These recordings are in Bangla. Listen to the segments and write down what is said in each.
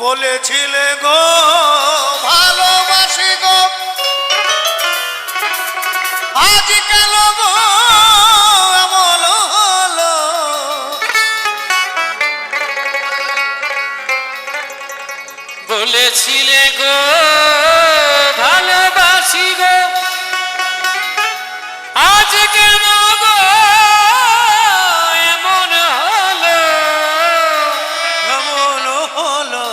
বলেছিলে গো ভালোবাসি গো, আজ কেন গো এমন হলো? বলেছিলে গো ভালোবাসি গো, আজ কেন গো এমন হলো? এমন হলো,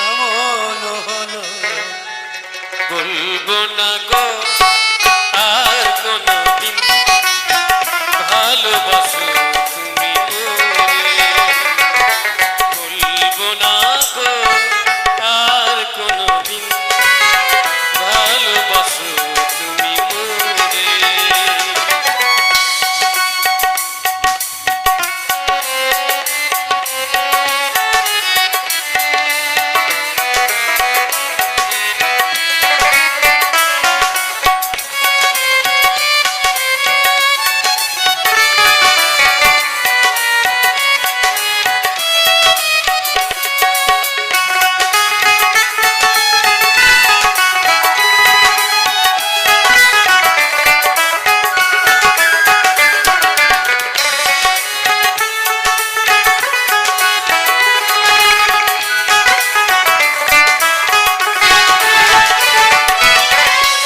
এমন হলো। বলবো না গো আর কোনদিন ভালোবাসো তুমি মোরে। বলবো না গো আর কোনদিন ভালোবাসো তুমি মোরে।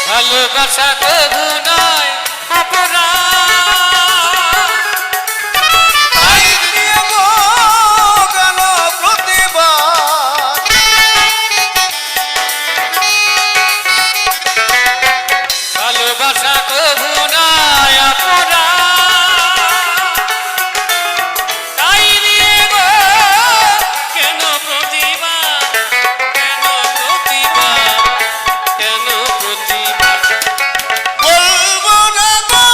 ভালোবাসা কবু নয় অপরাধ, তাই নিয়ে গো কেন প্রতিবাদ? ভালোবাসা কবু নয় অপরাধ, তাই নিয়ে গো কেন প্রতিবাদ, কেন প্রতিবাদ, কেন প্রতিবাদ? বলবো না গো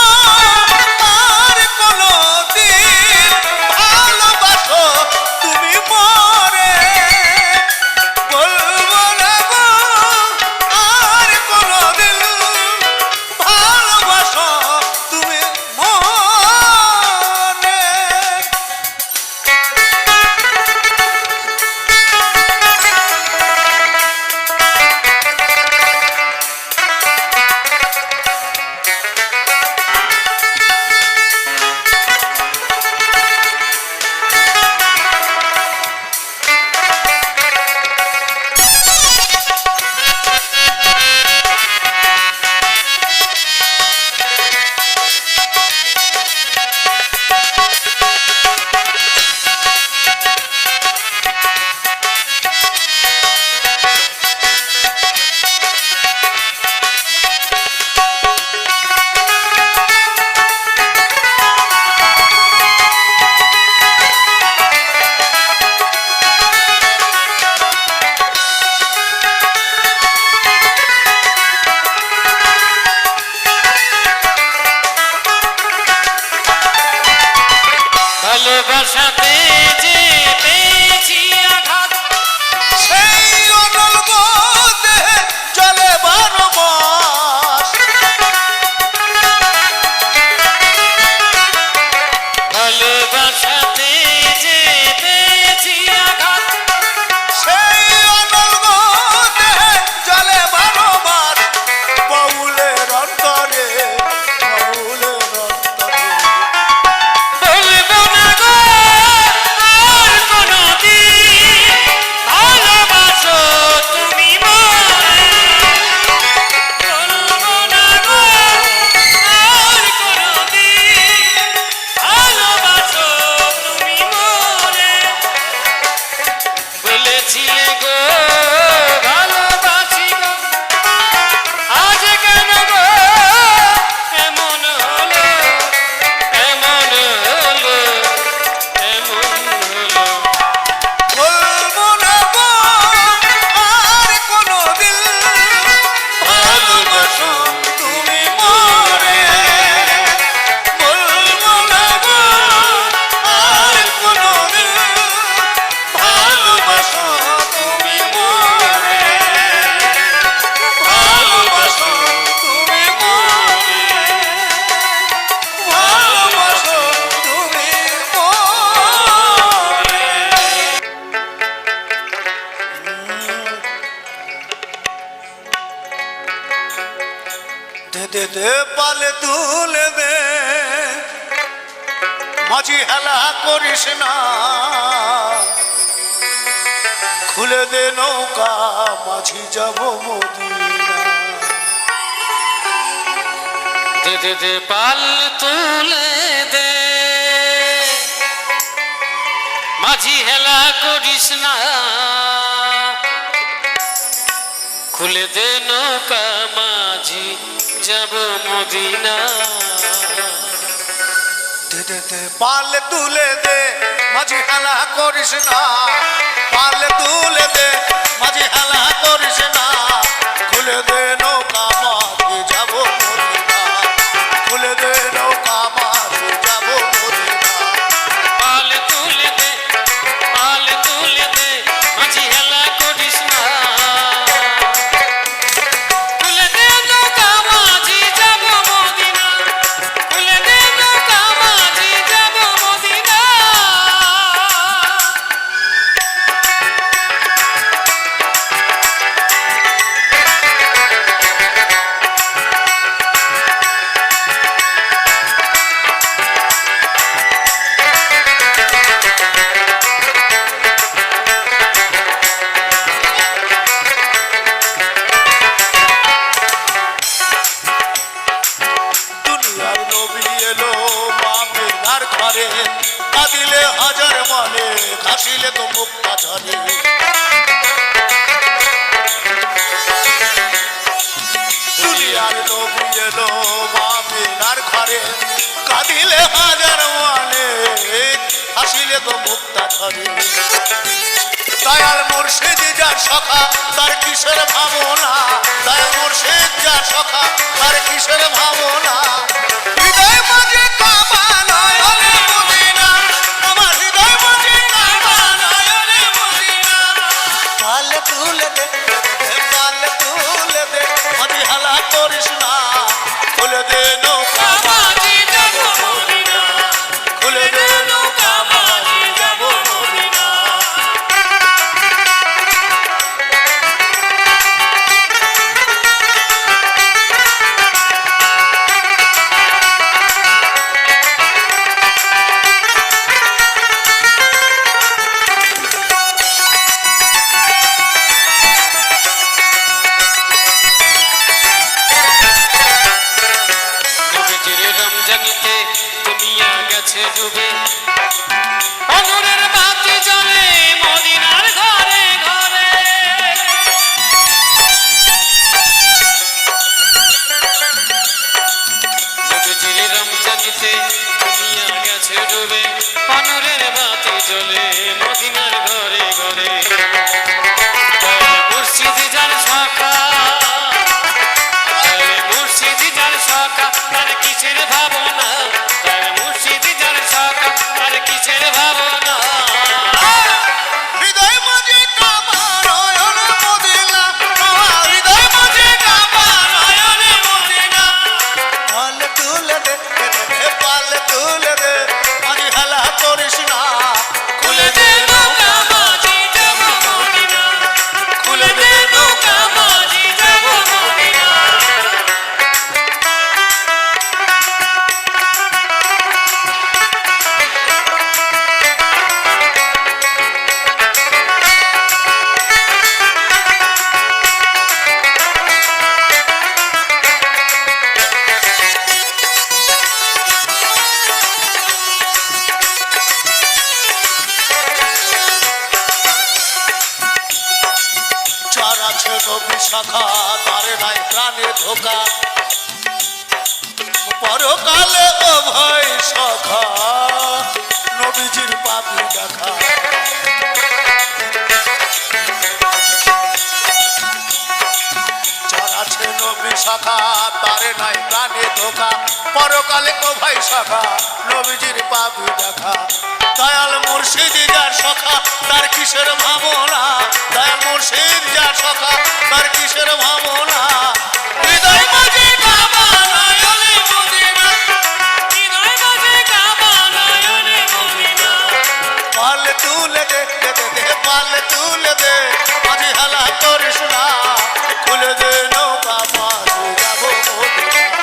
দে দে দে পালে তুলে দে মাঝি হেলা করিস না খুলে দে নৌকা মাঝি যাব মদিনা দে দে দে পাল তুলে দে মাঝি হেলা করিস না খুলে দে নৌকা মাঝি যাব মদিনা দে দে দে পাল তুলে দে মাঝি হেলা করিস না পাল তুলে দে মাঝি হেলা করিস না খুলে দে নৌকা মাঝি যাব মদিনা খুলে দে নৌকা মাঝি যাব মদিনা পাল তুলে দে মাঝি হেলা করিস না খুলে দে নৌকা মাঝি যাব মদিনা খুলে দে নৌকা মাঝি যাব মদিনা দুনিয়ার নবী এলো মামিনার ঘরে কাঁদিলে হাজার মানে কাশিলে তো মুক্তা ঝরে দুনিয়ার নবী এলো মামিনার ঘরে কাঁদিলে হাজার মানে হাসিলে তো মুক্তা ঝরে দয়াল মুর্শিদ যার সখা তার কিসের ভাবনা দয়াল মুর্শিদ যার সখা তার কিসের ভাবনা হৃদয় মাঝে কাবা নয়নে মদিনা আমার হৃদয় মাঝে কাবা নয়নে মদিনা পাল তুলে দে পাল তুলে দে মাঝি হালা করিস না খুলে দে নৌকা মাঝি যাব মদিনা খুলে দে নৌকা মাঝি যাব মদিনা নবীজির রমজানিতে দুনিয়া গেছে ডুবে অনুরের বাতি জ্বলে মদিনার ঘরে ঘরে নবীজির রমজানিতে দুনিয়া গেছে ডুবে অনুরের বাতি জ্বলে মদিনার ঘরে ঘরে মুর্শিদ যার শাখা মুর্শিদ যার শাখা তার কিসের ভাবনা তার মুর্শিদ যার শাখা তার কিসের ভাবনা হৃদয় মাঝে কাবা নয়নে মদিনা আমার হৃদয় মাঝে কাবা নয়নে মদিনা পাল তুলে দে পাল তুলে দে মাঝি হেলা করিস না খুলে দে নৌকা মাঝি যাব মদিনা খুলে দে নৌকা মাঝি যাব মদিনা চার আছে নবী শাখা তার নাই প্রাণে ধোকা পরকালে ও ভয় সখা নবীজির পাপি দেখা চার আছে নবী শাখা তার নাই প্রাণে ধোকা পরকালে ও ভাই শাখা নবীজির পাপি দেখা দয়াল মুর্শিদ যার সখা তার কিসের ভাবনা দয়াল মুর্শিদ যার সখা তার কিসের ভাবনা হৃদয় মাঝে কাবা নয়নে মদিনা হৃদয় মাঝে কাবা নয়নে মদিনা পাল তুলে দে পাল তুলে দে মাঝি হেলা করিস না খুলে দে নৌকা মাঝি যাব মদিনা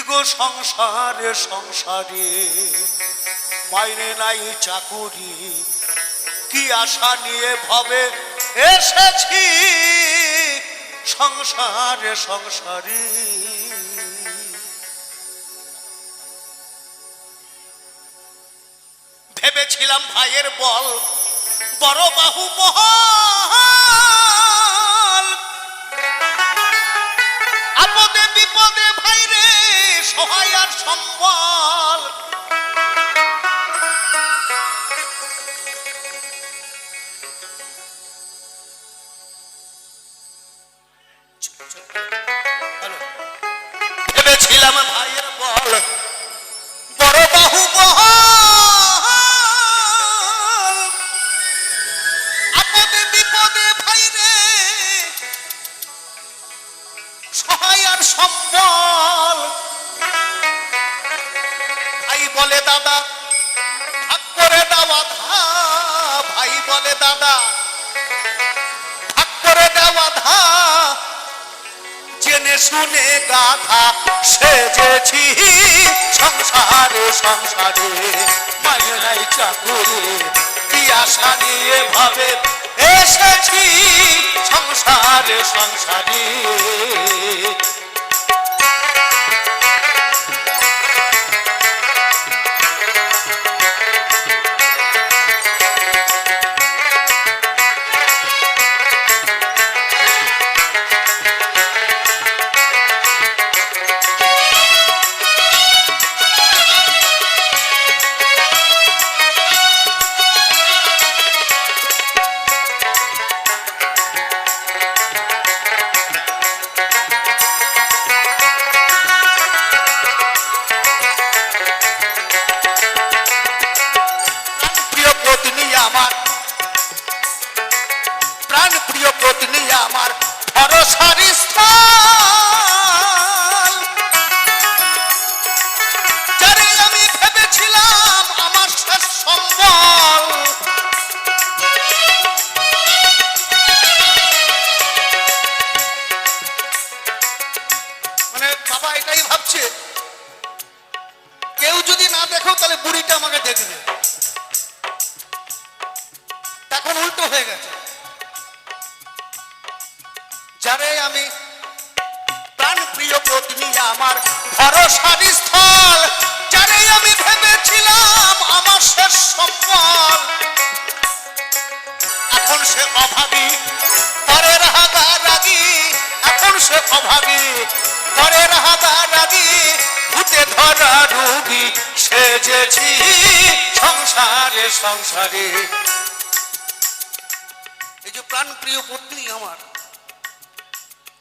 গো সংসারে সংসারে মাইনে নাই চাকুরি কি আশা নিয়ে ভবে এসেছি সংসারে সংসারে ভেবেছিলাম ভাইয়ের বল বড় বাহু মহল আপদে বিপদে ভাইরে সহায় আর সম্বল ভেবেছিলাম ভাইয়ের বল বড় বাহু মহল আপদে বিপদে ভাইরে সহায় আর সম্বল ভাই বলে দাদা ভাগ করে দেওয়া ধা ভাই বলে দাদা ভাগ করে দেওয়া ধা জেনে শুনে গাধা সেজেছি সংসারে সংসারে মাইনে নাই চাকুরি কি আশা নিয়ে ভাবে এসেছি সংসারে সংসারে প্রাণ প্রিয় পত্নী আমার ভরসার স্থল যারে আমি ভেবেছিলাম আমার শেষ সম্বল মানে বাবা এটাই ভাবছে কেউ যদি না দেখো তাহলে বুড়িটা আমাকে দেখবে এখন উল্টো হয়ে গেছে যারে আমি প্রাণ প্রিয় পত্নী আমার ভরসার স্থল যারে আমি ভেবেছিলাম আমার শেষ সম্বল এখন সে অভাবী পরের হাগারাগি এখন সে অভাবী পরের হাগারাগি ভূতে ধরা রোগী সেজেছি সংসারে সংসারে এই যে প্রাণ প্রিয় পত্নী আমার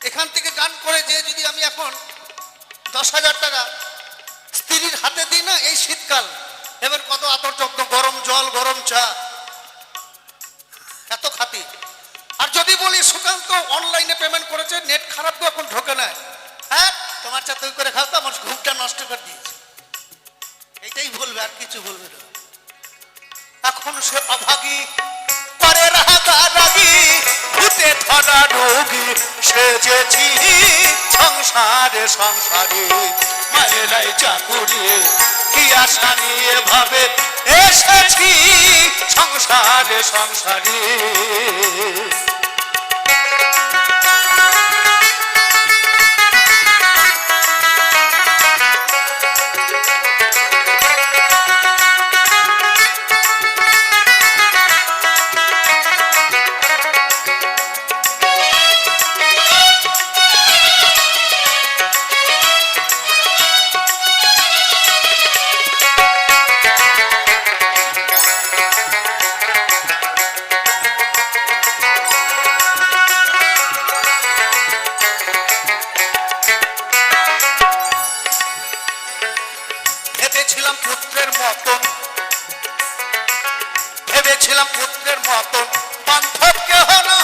এখান থেকে গান করে যে যদি আমি এখন 10,000 টাকা স্ত্রীর হাতে দিই না এই শীতকাল এবার কত আতর যত্ন গরম জল গরম চা এত খাতি আর যদি বলি সুকান্ত অনলাইনে পেমেন্ট করেছে নেট খারাপ তো এখন ঢোকে না হ্যাঁ তোমার চা তুই করে খাও তো আমার ঘুমটা নষ্ট করে দিয়েছে এইটাই বলবে আর কিছু বলবে না এখন সে অভাগী পরে রাগারাগি ভূতে ধরা রোগী সেজেছি সংসারে সংসারে মায়ের নাই চাকুরি কি আশা নিয়ে ভাবে এসেছি সংসারে সংসারে ভেবেছিলাম পুত্রের মতন ভেবেছিলাম পুত্রের মতন বান্ধব কেহ না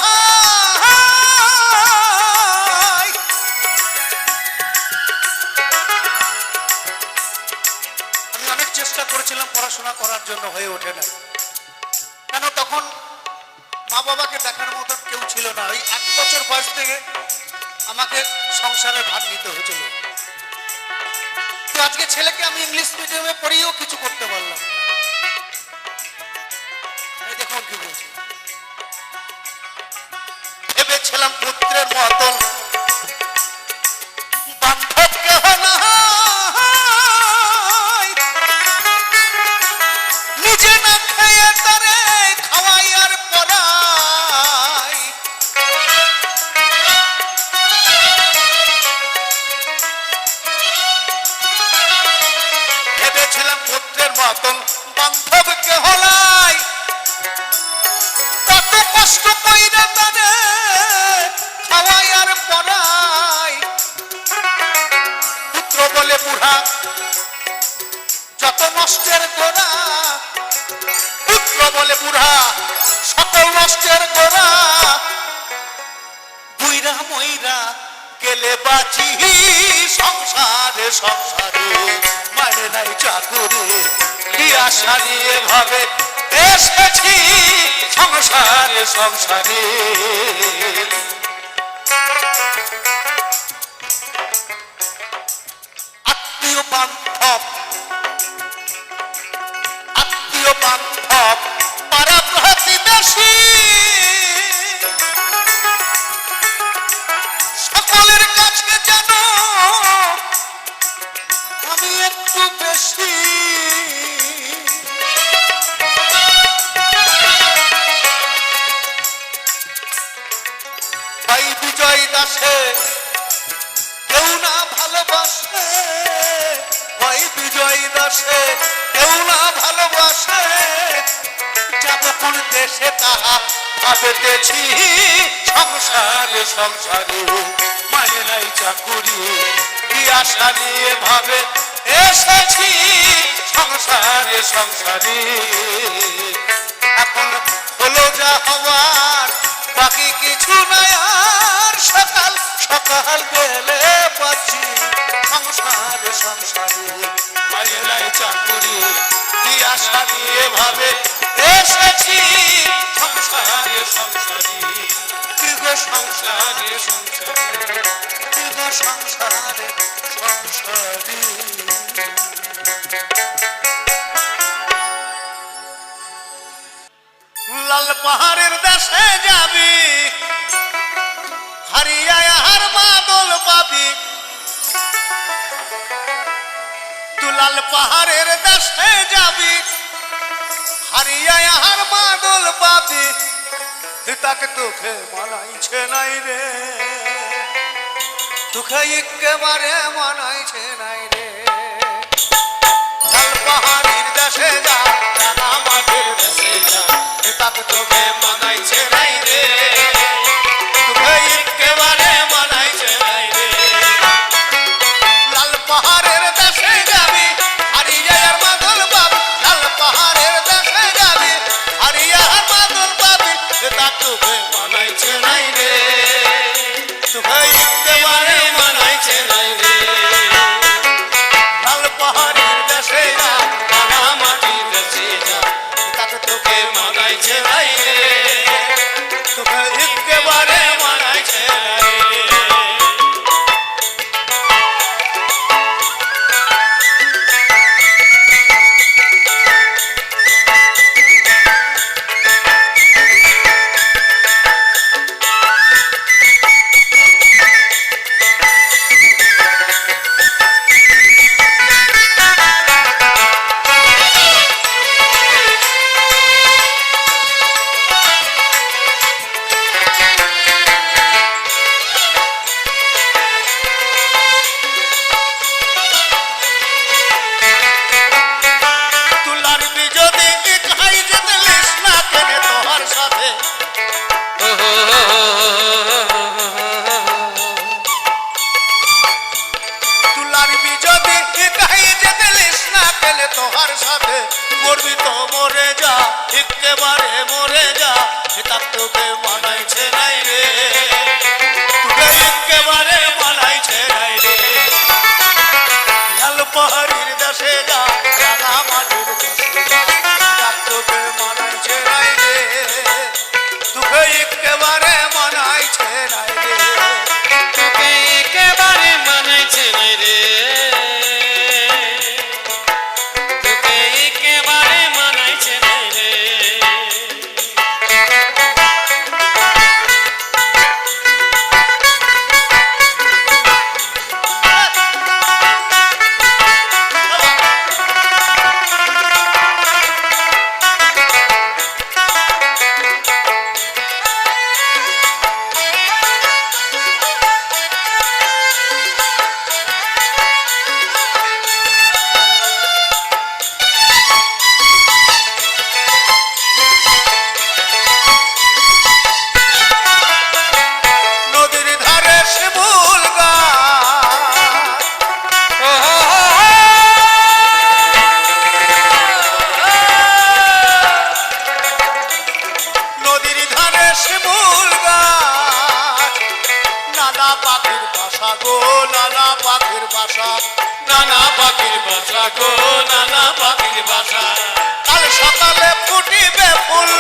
আমি অনেক চেষ্টা করেছিলাম পড়াশোনা করার জন্য হয়ে ওঠে না কেন তখন মা বাবাকে দেখার মতন কেউ ছিল না ওই 1 বছর বয়স থেকে আমাকে সংসারের ভার নিতে হয়েছিল আজকে ছেলেকে আমি ইংলিশ মিডিয়ামে পড়িয়েও কিছু করতে পারলাম। এই দেখুন কি বলছি, ভেবেছিলাম পুত্রের মতন বান্ধব কেহ নাই, নিজে না খেয়ে তারে খাওয়াই আর পড়াই। ভেবেছিলাম পুত্রের মতন বান্ধব কেহ নাই, কত কষ্ট কইরা তারে খাওয়াই আর পড়াই। পুত্র বলে বুড়া যত নষ্টের গোড়া, পুত্র বলে বুড়া সকল নষ্টের গোড়া। বুইরা মইরা গেলে বাঁচি সংসারে সংসারে, মানে নাই চাকুরে বিয়া সারিয়ে ভাবে এসেছি সংসারে সংসারে। আত্মীয় বান্ধব আত্মীয় বান্ধব পাড়া প্রতিবেশী সকলের কাছে যেন আমি একটু বেশি। ভাই বিজয় দাসে কেউ না ভালোবাসে, ভাই বিজয় দাসে কেউ না ভালোবাসে। যাব কোন দেশে তাহা ভাবেতেছি সংসারে সংসারে, মানে নাই চাকুরি বিয়া সারিয়ে ভাবে এসেছি সংসারে সংসারে। এখন হলো যা হওয়ার বাকি কিছু নাই আর, সকাল সকাল গেলে পাচ্ছি সংসারে সংসারে, মানে নাই চাকুরি বিয়া সারিয়ে ভাবে এসেছি সংসারে সংসারে। দীর্ঘ সংসারে সংসারে, দীর্ঘ সংসারে সংসারে। লাল পাহাড়ের দেশে যাবি, হারিয়া হার বাদল পাবি। তুই লাল পাহাড়ের দেশে যাবি, হারিয়া হার বাদল পাবি। তাকে তোকে মানাইছে নাই রে, তোকে একেবারে মানাইছে নাই রে। লাল পাহাড়ের দেশে যা, রাঙা মাঠের দেশে যা, তাকে তোকে মানাইছে নাই রে, তোকে একেবারে মানাইছে নাই রে। লাল পাহাড়ের দেশে যাবি, হারিয়া আর বাদল পাবি। লাল পাহাড়ের দেশে যাবি, হারিয়া আর বাদল পাবি। তোকে মানাইছে নাই রে, তোকে একেবারে মানাইছে নাই রে। লাল পাহাড়ের দেশে যা, রাঙা মাটির দেশে যা, তাকে তোকে মানাইছে নাই রে, তোকে একেবারে মানাইছে নাই রে। তোহার সাথে মরবি তো মরে যা, একেবারে মরে যা। তার তোকে মানাইছে নাই রে, তোকে একেবারে মানাইছে নাই রে। লাল পাহাড়ির দেশে যা, রাঙা মাটির দেশে যা, তার তোকে মানাইছে নাই রে, তোকে একেবারে মানাইছে নাই রে, তোকে একেবারে মানাইছে নাই রে। নানা পাখির বাসা গো নানা পাখির বাসা কাল সকালে ফুটিবে ফুল,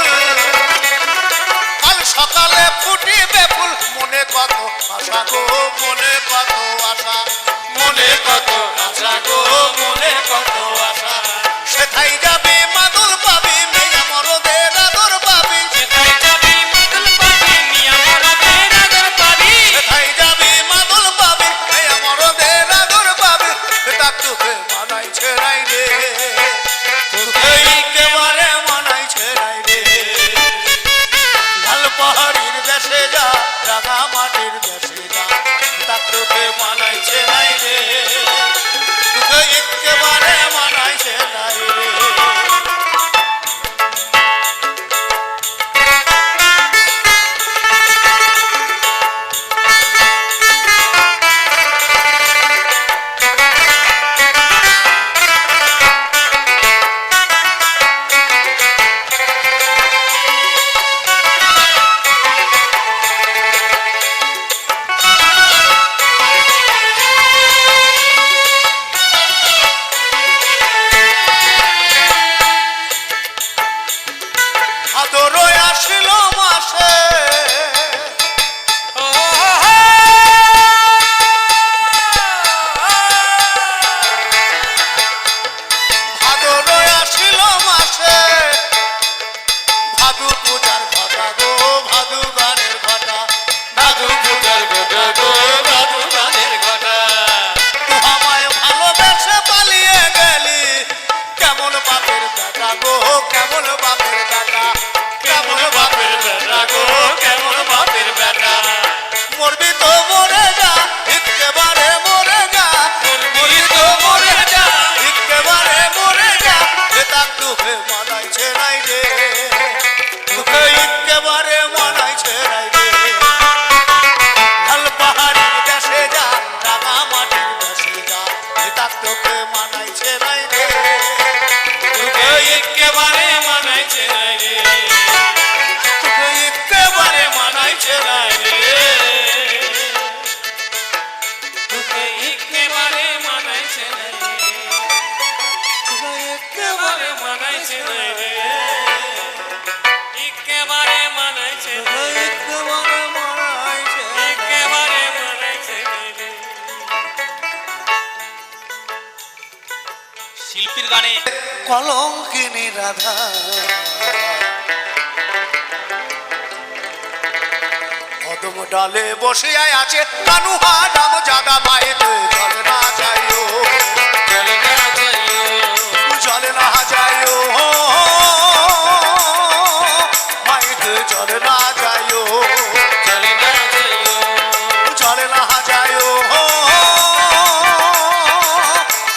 কাল সকালে ফুটিবে ফুল, মনে কত আশা গো মনে কত আশা, মনে কত আশা গো মনে কত আশা সেথাই যাবি মাদুল পাবি মেয়া মরদের আদর পাবি, সেটাই যাবি মাদল পাবি মিয়া মরদের আদর পাবি সেথাই যাবি মাদুল পাবি মেয়া মরদের আদর পাবি, তাক তোকে মানাইছে নাই রে, তোকে একেবারে মানাইছে নাই রে, লাল পাহাড়ির দেশে যা রাঙা মাটির দেশে যা, তাক তোকে মানাইছে নাই রে, তোকে একেবারে মানাইছে নাই রে। ভাদরই আসিল মাসে, ও ভাদরই আসিল মাসে, ভাদু পূজার ঘটা গো ভাদু গানের ঘটা, ভাদু পূজার ঘটা গো ভাদু গানের ঘটা তুই আমায় ভালোবেসে পালিয়ে গেলি, কেমন বাপের বেটা গো কেমন বাপের বেটা, কেমন বাপের বেটা গো কেমন বাপের বেটা মরবি তো মরে যা একেবারে মরে যা, মরবি তো মরে যা একেবারে মরে যা, এটা তোকে মানাইছে নাই রে, তোকে একেবারে মানাইছে নাই রে, লাল পাহাড়ির দেশে যা রাঙা মাটির দেশে যা, এটা তোকে মানাইছে নাই রে, তোকে একেবারে মানাইছে নাই রে তোকে একেবারে মানাইছে নাই রে তোকে একেবারে মানাইছে নাই রে একেবারে মানাইছে নাই রে একেবারে মানাইছে নাই রে একেবারে মানাইছে একেবারে মানাইছে নাই রে শিল্পীর গানে কলঙ্কিনী রাধা, কদম ডালে বসিয়ায় আছে কানুহা রাম জাগা মায়েতে জল না যাইও, চলে না যাইও জল না যাইও মায়েতে জল না যাইও, চলে না যাইও জল না যাইও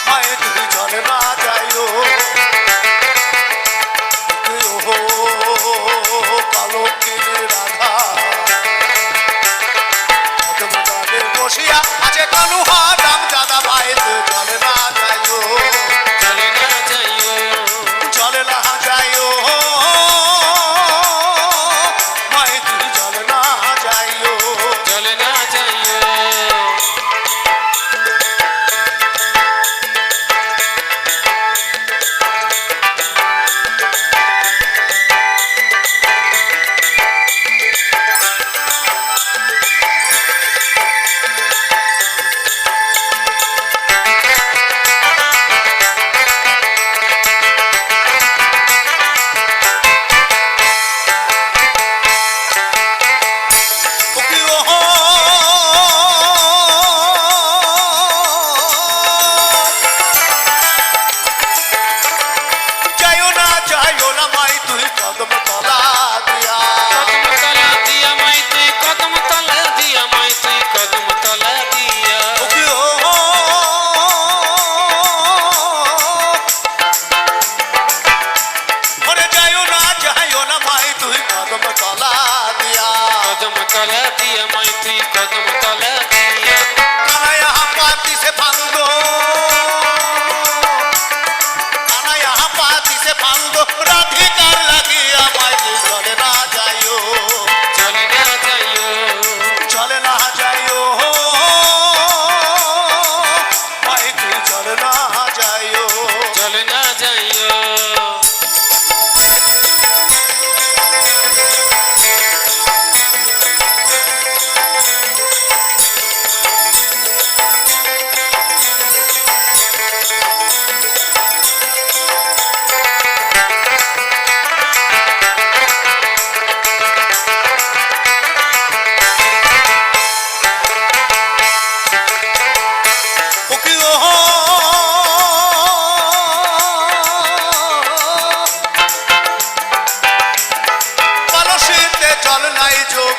মায়েতে জল না যাইও, কলঙ্কিনী রাধা, কদম ডালে বসিয়া আছে কানুহা রাম জাগা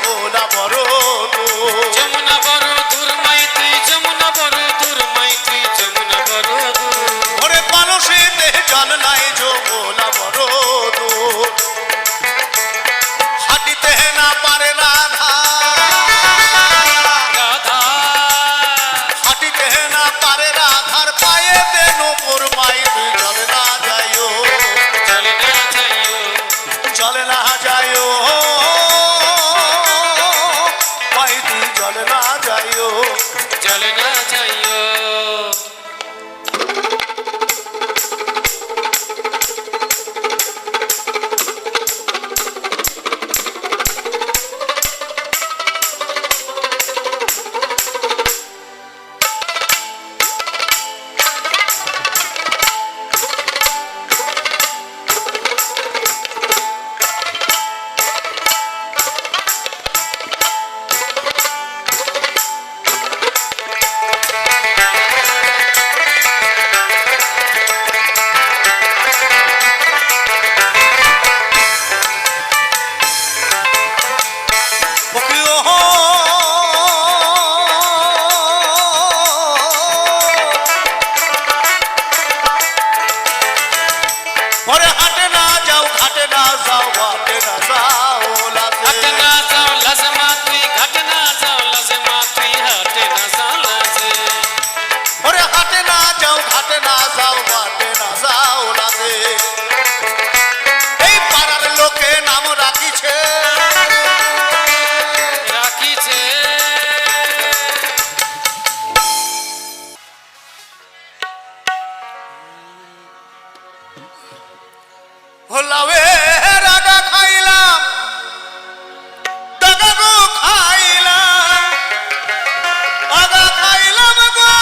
যমুনা বড় দূর। যমুনা বড় দূর মাইতি যমুনা বড় দূর মাইতি যমুনা বড় দূর ওরে কলসিতে জল নাই যমুনা বড় দূর। হাঁটিতে না পারে রাধা, রাধা হাঁটিতে না পারে রাধার পায়েতে নূপুর মাইতি জল না যাইও, চলে না যাইও জল না যাইও মাইতি জল না যাইও। চলে না যাইও ওরে হাটে না যাও ঘাটে না যাও ঘাটে না যাও লাজে। ঘাটে না যাও লাজে মাতৃ ঘাটে না যাও লাজে মাতৃ হাটে না যাও লাজে ওরে হাটে না যাও ঘাটে না যাও ঘাটে না যাও লাজে। এই পাড়ার লোকে নাম রাখিছে, রাখিছে লাউয়ে রাগা খাইলাম দাগা গো খাইলাম আগা খাইলাম গো।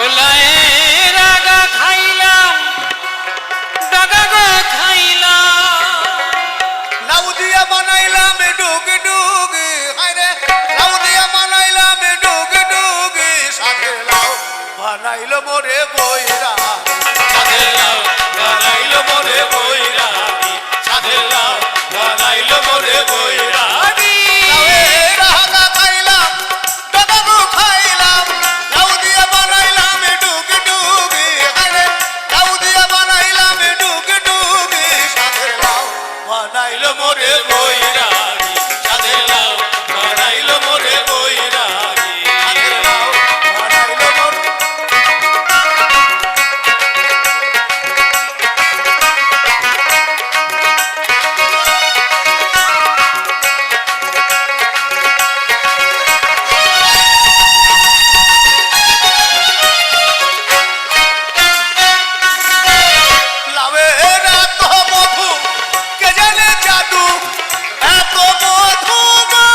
ওলায়ে রাগা খাইলাম ডাগা গো খাইলাম লাউ দিয়া বানাইলাম ডুগ ডুগ, হায়রে লাউ দিয়া বানাইলাম ডুগ ডুগ। সাথে লাউ বানাইলো মোরে বইরা, সাধে লাও বানাইলো মোরে বইরা, সাথে লাউ বানাইলো মোরে বইরা। লাউয়ে রাগা খাইলাম দাগা গো খাইলাম লাউ দিয়া বানাইলাম ডুগ ডুগ, হায়রে লাউ দিয়া বানাইলাম ডুগ ডুগ। সাথে লাউ বানাইলো মোরে বইরা, সাথে লাউ বানাইলো মোরে বইরা, সাথে লাউ বানাইলো মোরে। লাউয়ের এত মধু কে জানে জাদু, এত মধু গো।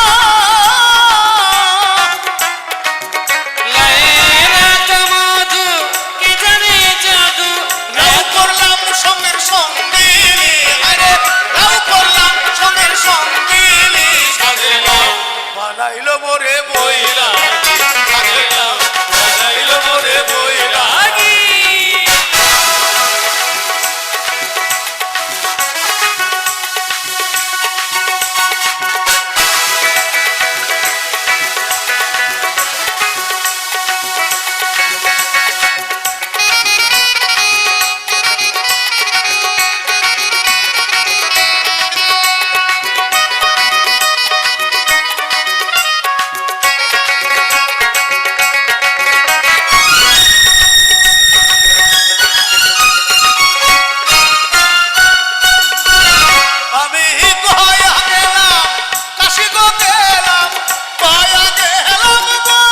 লায়েরা তমধু কি জানে জাদু লাউ করলাম সঙ্গের সঙ্গিনী, আরে লাউ করলাম সঙ্গের সঙ্গিনী। সাথে লাউ বানাইলো মোরে বইরা, সাথে লাউ বানাইলো মোরে বইরা। আমি গয়া গেলাম কাশি গো গেলাম, গয়া গেলাম গো।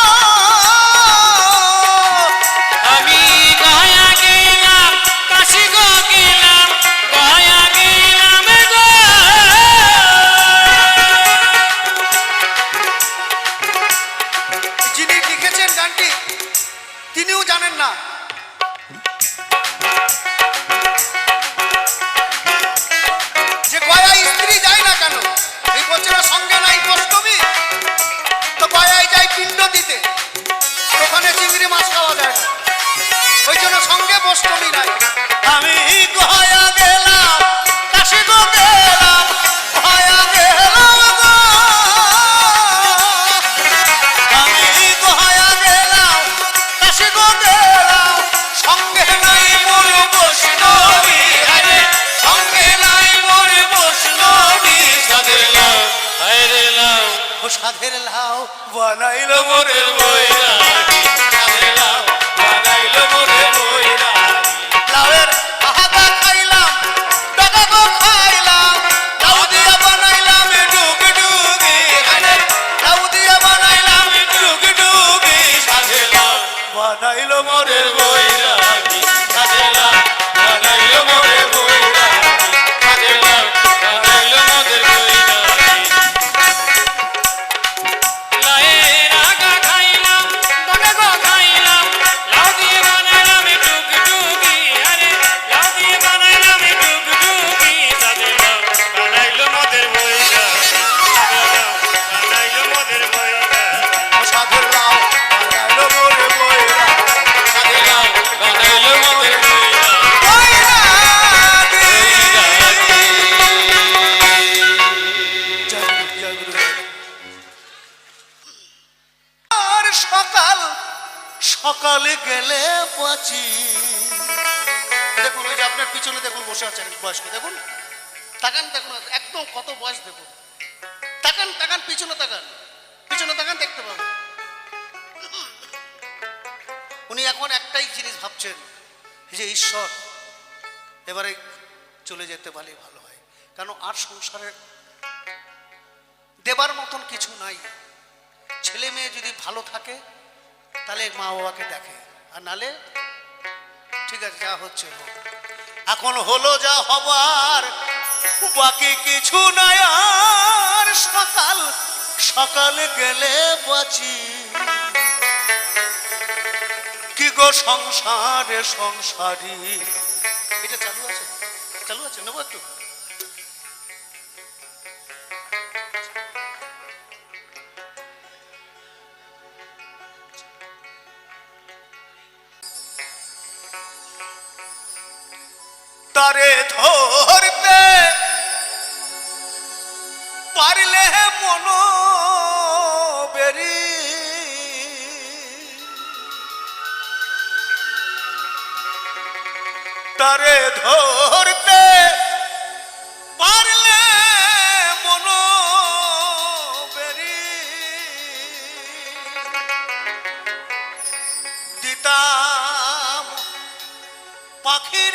আমি গয়া গেলাম কাশি গো গেলাম গয়া গেলাম গো যিনি লিখেছেন গানটি তিনিও জানেন না। যে গয়া স্ত্রী যায় না কেন, এই বছর সঙ্গে নাই অষ্টমী, তো গয়ায় যায় পিণ্ড দিতে, ওখানে চিংড়ি মাছ খাওয়া যায় না, ওই জন্য সঙ্গে অষ্টমী নাই। আমি গয়া গেলাম কাশি সাধের লাউ বানাইলো মোরে বৈরাগী সাধে লাউ বানাইলো মোরে বৈরাগী লাউয়ের আহাদা খাইলাম টাকা গো খাইলাম লাউ দিয়া বানাইলাম ডুগডুগি লাউ দিয়া বানাইলাম ডুগডুগি সাধে লাউ বানাইলো মোরে মোরে বৈরাগী সাধে লাউ বানাইলো মোরে বৈরাগী সাধে লাউ বানাইলো মোরে বৈরাগী লাউয়ের আগা খাইলাম টাকা গো খাইলাম লাউ দিয়ে বানাইলাম ডুগডুগি আরে লাউ দিয়ে বানাইলাম ডুগডুগি সাধে লাউ বানাইলো মোরে বৈরাগী সাধে লাউ বানাইলো মোরে বৈরাগী সাধের লাউ বানাইলো মোরে বইরা সাধে লাউ বানাইলো মোরে আর সকাল সকালে গেলে বাঁচি দেখুন ওই যে আপনার পিছনে দেখুন বসে আছেন বয়স্ক দেখুন তাকান দেখুন একদম কত বয়স দেখুন তাকান তাকান পিছনে তাকান দেখতে পাবেন উনি এখন একটাই জিনিস ভাবছেন যে ঈশ্বর এবারে চলে যেতে পারলে ভালো হয় কারণ আর সংসারে দেবার মতন কিছু নাই ছেলে মেয়ে যদি ভালো থাকে তাহলে মা বাবাকে দেখে আর নালে ঠিক আছে যা হচ্ছে হোক এখন হলো যা হবার বাকি কিছু নাই আর সকাল সকালে গেলে বাঁচি কি গো সংসারে সংসারী এটা চালু আছে নেবো একটু তারে ধরতে পারলে মন বেরি তারে ধরতে পারলে মন বেরি দিতাম পাখির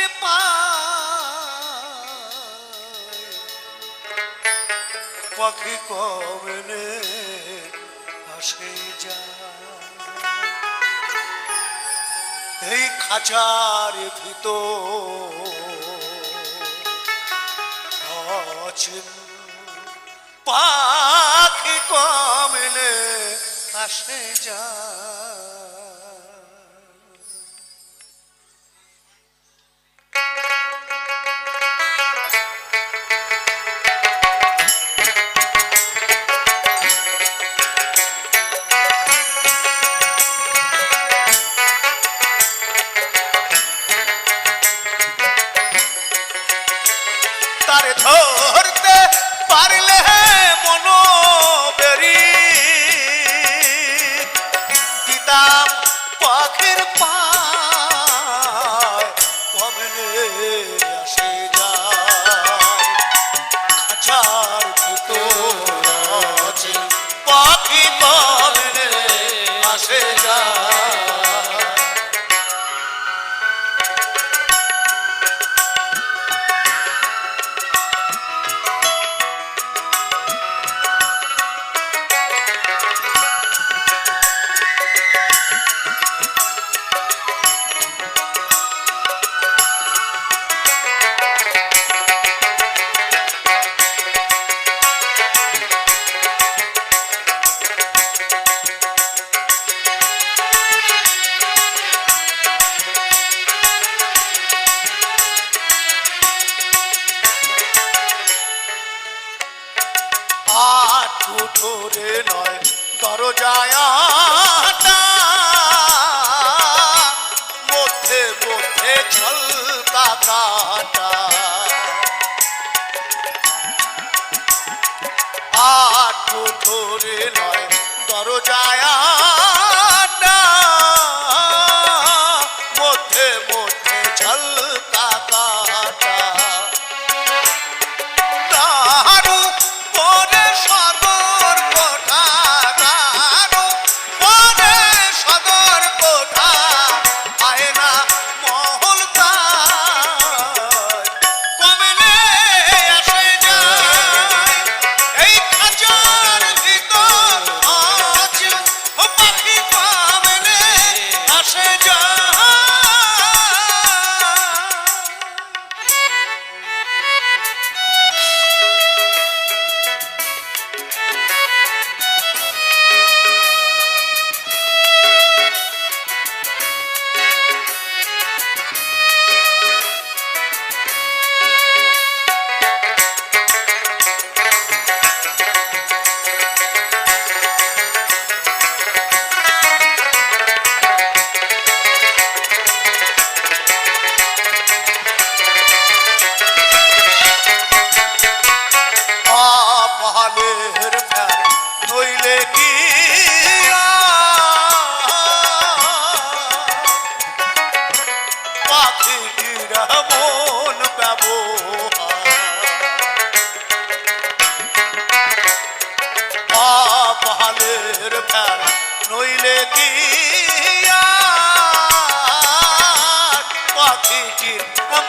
পাখি কমনে আসে যা এই খাঁচার ভিতর আছেন পাখি কমনে আসে যা তারে ধরতে পারলে মন বেরি দিতাম পাখির পায় কমলে আসে যায় খাঁচার ভিতর আছে পাখি কমলে আসে যায় ধরে নয় দরজায় মধ্যে মধ্যে ঝলকা কাটা আটু ধরে নয় দরজায় মধ্যে মধ্যে ঝলকা কাটা তাহারু পরে সদর কোঠা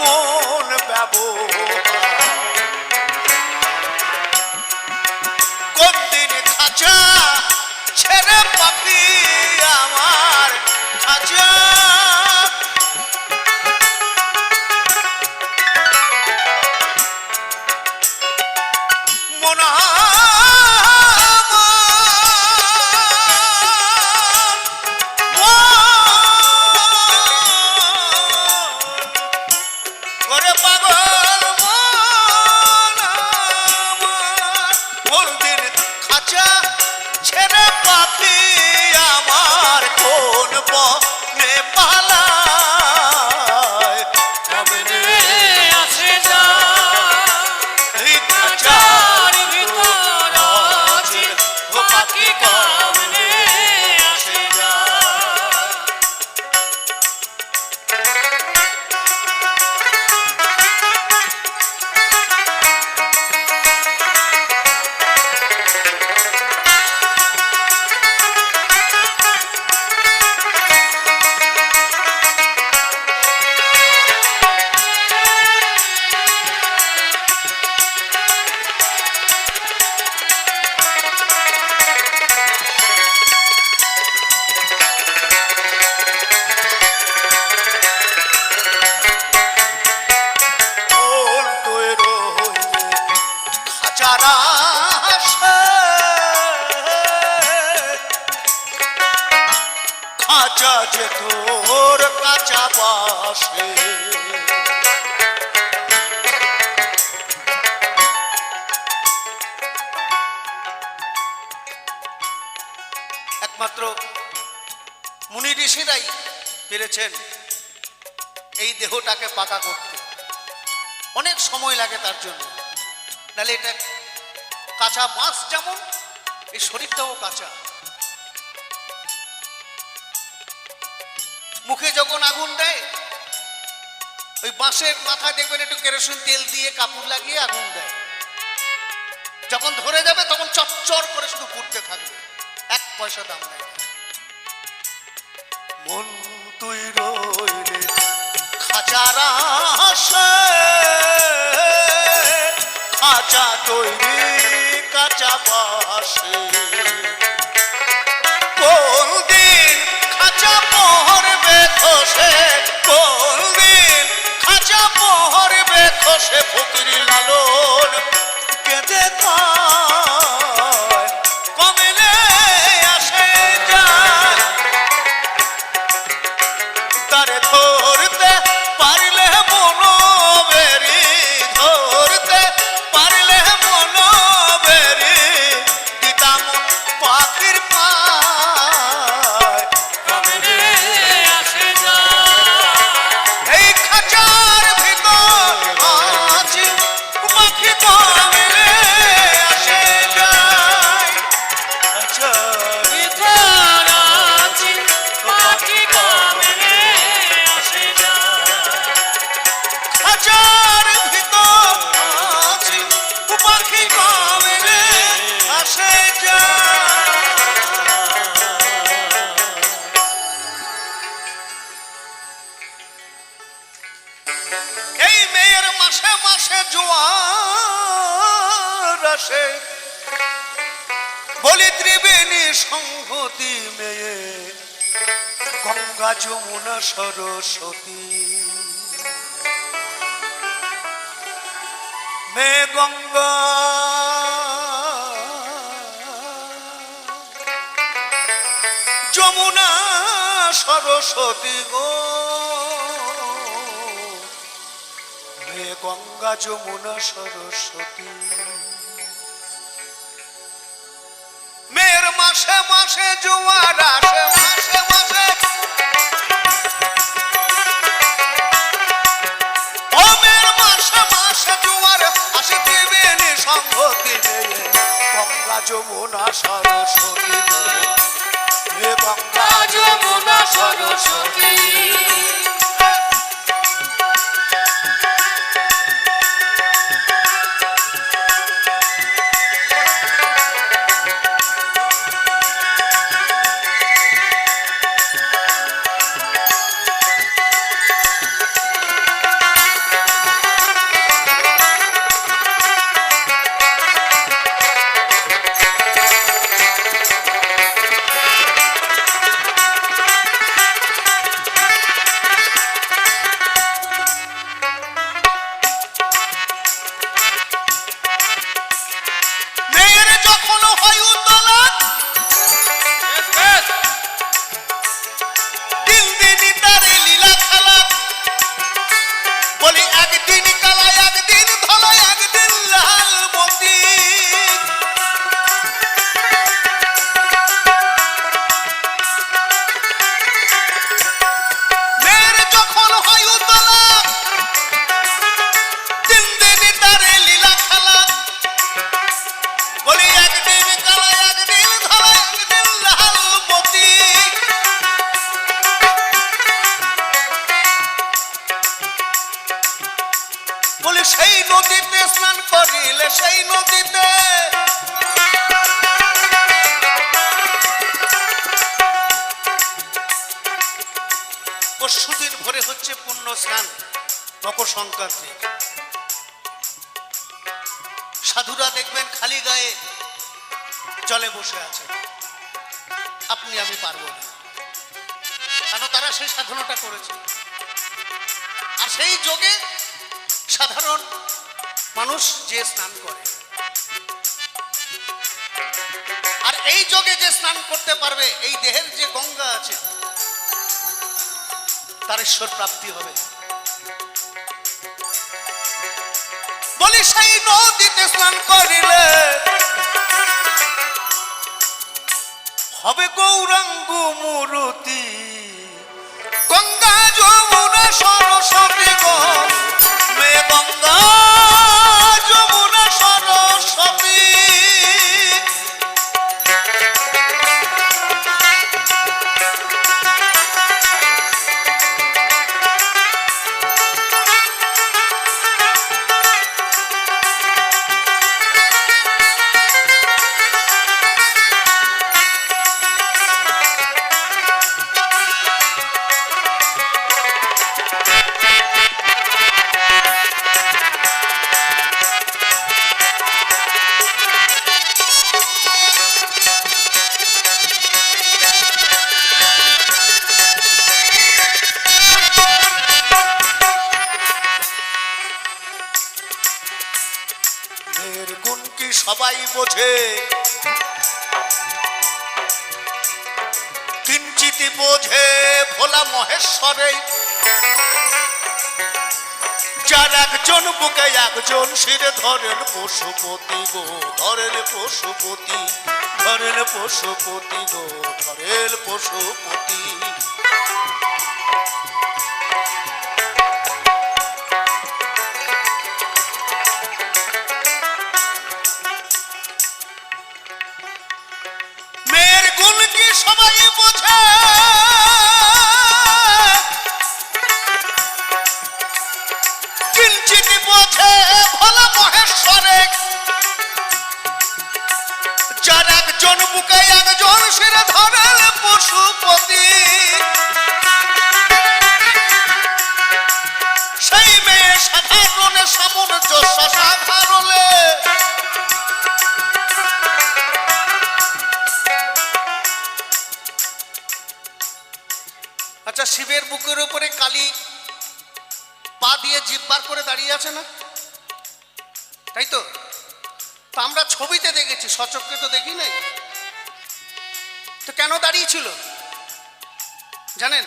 এমন ব্যবহার কোন দিন খাঁচা ছেড়ে পাখি আমার খাঁচা মনা ওরে পাগল মন আমার কোনদিন খাঁচা ছেড়ে পাখি আমার কোন বনে পালায় কমনে আসে যা এই খাঁচা চার ভিতর আছে পাখি কমনে আসে যা কোন তৈরো হইলে খাঁচারা আসে খাঁচা যে তোর কাঁচা বাসে একমাত্র মুনি ঋষিরাই পেরেছেন এই দেহটাকে পাকা করতে অনেক সময় লাগে তার জন্য নাহলে এটা কাঁচা বাঁশ যেমন এই শরীরটাও কাঁচা মুখে যখন আগুন দেয় ওই বাঁশের মাথায় দেখবেন একটু কেরোসিন তেল দিয়ে কাপড় লাগিয়ে আগুন দেয় যখন ধরে যাবে তখন চচ্চর করে শুধু পুড়তে থাকবে এক পয়সা দাম নেই মন তুই রইলে খাঁচারা আসে খাঁচা তৈরি কাঁচা বাসে কোন দিন খাঁচা পহরবে খসে কোন দিন খাঁচা পহরবে খসে ফকিরি লালন কেঁদে কয় কমলে আসে যায় তারে ধরতে পারলে মনোবেরি ধরতে পারলে মনোবেরি দিতাম পাখির পায় কমনে আসে যা এই খাঁচার ভিতর আছি পাখি কমলে আসে যায় খাঁচার ভিতর আছে পাখি কমনে আসে যা খাঁচার ভিতর আছি পাখি কমলে আসে যায় এই মেয়ের মাসে মাসে জোয়ার আসে বলি ত্রিবেণী সংহতি মেয়ে গঙ্গা যমুনা সরস্বতী মেয়ে গঙ্গা যমুনা সরস্বতী গো মেয়ে গঙ্গা যমুনা সরস্বতী মেয়ের মাসে মাসে জোয়ার আসে মাসে মাসে ও মেয়ের মাসে মাসে জোয়ার আসে ত্রিবেণী সংহতি মেয়ে গঙ্গা যমুনা সরস্বতী মেয়ে গঙ্গা যমুনা সরস্বতী সেই নদীতে পরশুদিন ভোরে হচ্ছে পুণ্য স্নান, মকর সংক্রান্তি। সাধুরা দেখবেন খালি গায়ে জলে বসে আছে, আপনি আমি পারবো না, কেন তারা সেই সাধনাটা করেছে। আর সেই যোগে সাধারণ মানুষ যে স্নান করে, আর এই যোগে যে স্নান করতে পারবে, এই দেহের যে গঙ্গা আছে তার ঈশ্বর প্রাপ্তি হবে। বলি সেই নদীতে স্নান করিলে হবে গৌরাঙ্গ মূরতি, গঙ্গা যমুনা সরস্বতী গো মে গঙ্গা যমুনা সরস্বতী। গুণ কি সবাই বোঝে, কিঞ্চিত বোঝে ভোলা মহেশ্বরে, যার একজন বুকে একজন শিরে ধরেন পশুপতি গো, ধরেন পশুপতি, ধরেন পশুপতি গো, ধরেন পশুপতি। সবাই বোঝে, কিঞ্চিত বোঝে ভোলা মহেশ্বরে, যার একজন বুকে একজন শিরে ধরেন পশুপতি। সেই মেয়ে সাধারণে সামঞ্জস্য সাধারণে, আচ্ছা শিবের বুকের উপরে কালী পা দিয়ে জিভ বার করে দাঁড়িয়ে আছে না, তাই তো? আমরা ছবিতে দেখেছি, সচক্ষে তো দেখি নাই। তো কেন দাঁড়িয়েছিল জানেন?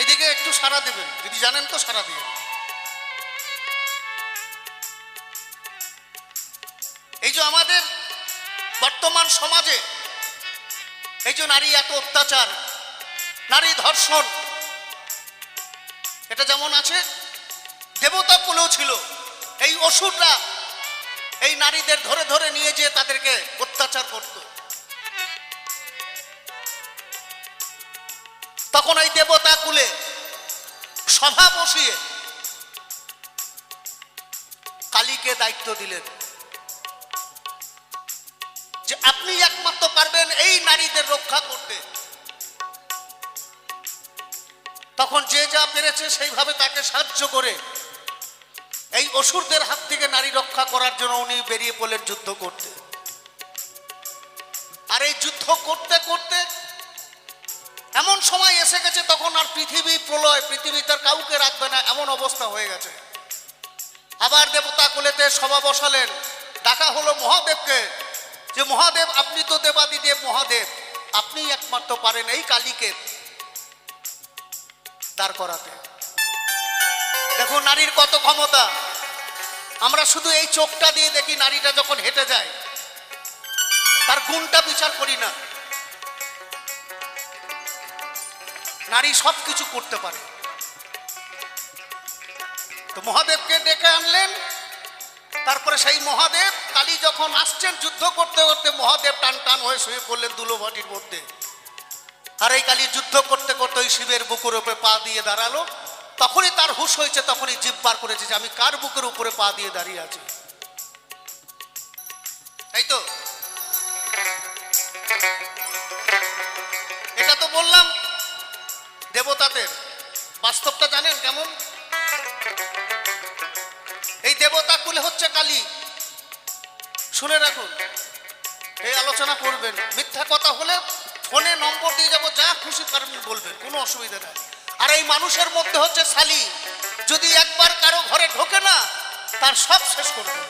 এইদিকে একটু সাড়া দেবেন, যদি জানেন তো সাড়া দিবেন। এই যে আমাদের বর্তমান সমাজে এই যে নারী এত অত্যাচার, নারী ধর্ষণ, এটা যেমন আছে, দেবতা কুলেও ছিল। এই অসুররা এই নারীদের ধরে ধরে নিয়ে যেয়ে তাদেরকে অত্যাচার করত। তখন এই দেবতা কুলে সভা বসিয়ে কালীকে দায়িত্ব দিলেন যে আপনি একমাত্র পারবেন এই নারীদের রক্ষা করতে। তখন যে যা পেরেছে সেইভাবে তাকে সাহায্য করে এই অসুরদের হাত থেকে নারী রক্ষা করার জন্য উনি বেরিয়ে পড়লেন যুদ্ধ করতে। আর এই যুদ্ধ করতে করতে এমন সময় এসে গেছে তখন আর পৃথিবী প্রলয়, পৃথিবী তার কাউকে রাখবে না, এমন অবস্থা হয়ে গেছে। আবার দেবতা কুলেতে সভা বসালেন, ডাকা হলো মহাদেবকে যে মহাদেব আপনি তো দেবাদিদেব মহাদেব, আপনি একমাত্র পারেন এই কালীকে দাঁড় করাতে। দেখো নারীর কত ক্ষমতা। আমরা শুধু এই চোখটা দিয়ে দেখি, নারীটা যখন হেঁটে যায় তার গুণটা বিচার করি না। নারী সব কিছু করতে পারে। তো মহাদেবকে ডেকে আনলেন, তারপরে সেই মহাদেব কালী যখন আসছেন যুদ্ধ করতে করতে মহাদেব টান টান হয়ে শুয়ে পড়লেন ধুলোভাটির মধ্যে। আর এই কালী যুদ্ধ করতে করতে ওই শিবের বুকের উপরে পা দিয়ে দাঁড়ালো। তখনই তার হুঁশ হয়েছে, তখনই জিভ বার করেছে যে আমি কার বুকের উপরে পা দিয়ে দাঁড়িয়ে আছি। তাই তো? এটা তো বললাম দেবতাদের, বাস্তবটা জানেন কেমন? এই দেবতা কুলে হচ্ছে কালী। শুনে রাখুন, এই আলোচনা করবেন, মিথ্যা কথা হলে ফোনে নম্বর দিয়ে যাবো, যা খুশি পারবেন বলবেন, কোনো অসুবিধা নেই। আর এই মানুষের মধ্যে হচ্ছে শালি, যদি একবার কারো ঘরে ঢোকে না তার সব শেষ করবে।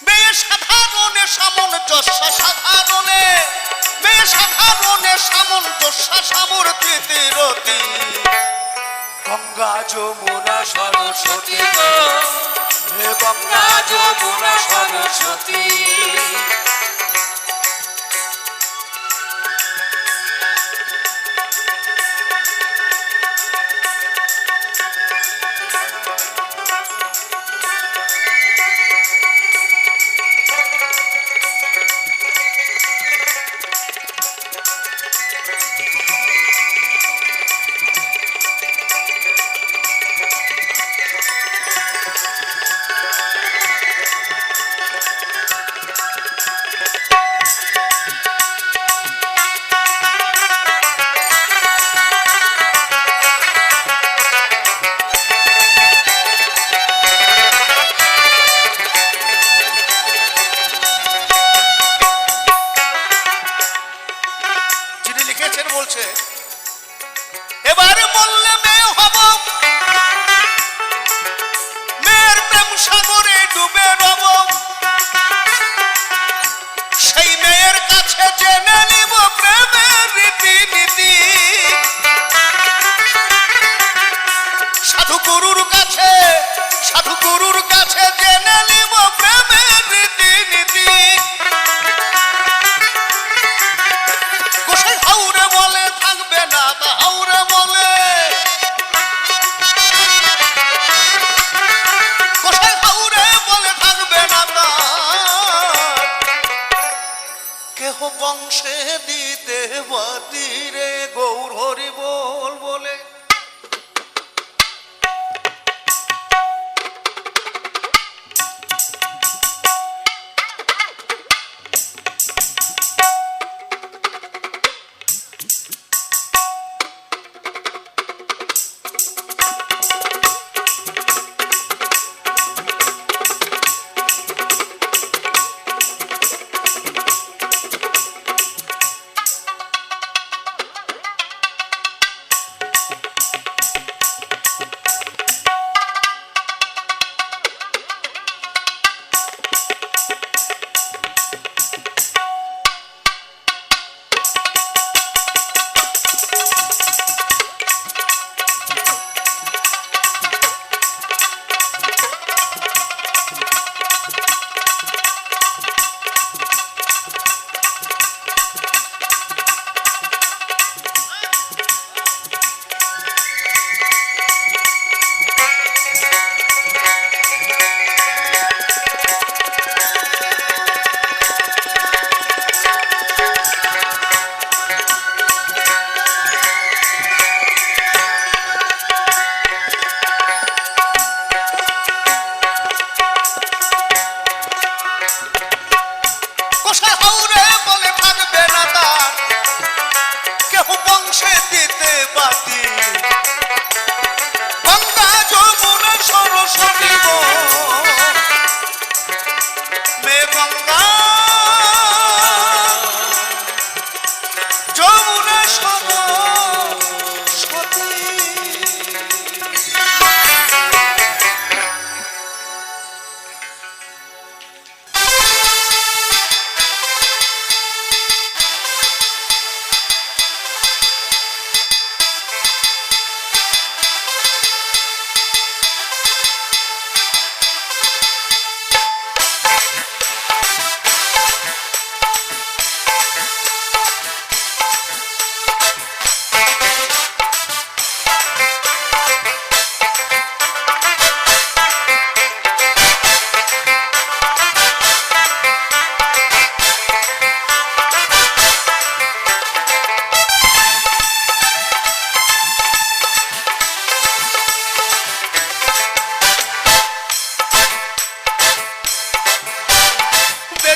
মেয়ে সাধারণে সামঞ্জস্য সাধারণে, মেয়ে সাধারণে সামঞ্জস্য সামর্থ্যে রতি, গঙ্গা যমুনা সরস্বতী গো, হে গঙ্গা যমুনা সরস্বতী। এবার বললে মেয়ে হব, মেয়ের প্রেম সাগরে ডুবে রব, সেই মেয়ের কাছে জেনে নিব প্রেমের রীতিনীতি। সাধু গুরুর কাছে, সাধু গুরুর কাছে জেনে নিব প্রেমের রীতিনীতি। গোসাই হাউরে বলে থাকবে না, তা হাউরে বলে, গোসাই হাউরে বলে থাকবে না তা, কেহ বংশে দিতে বাতিরে গৌর হরি বল বলে।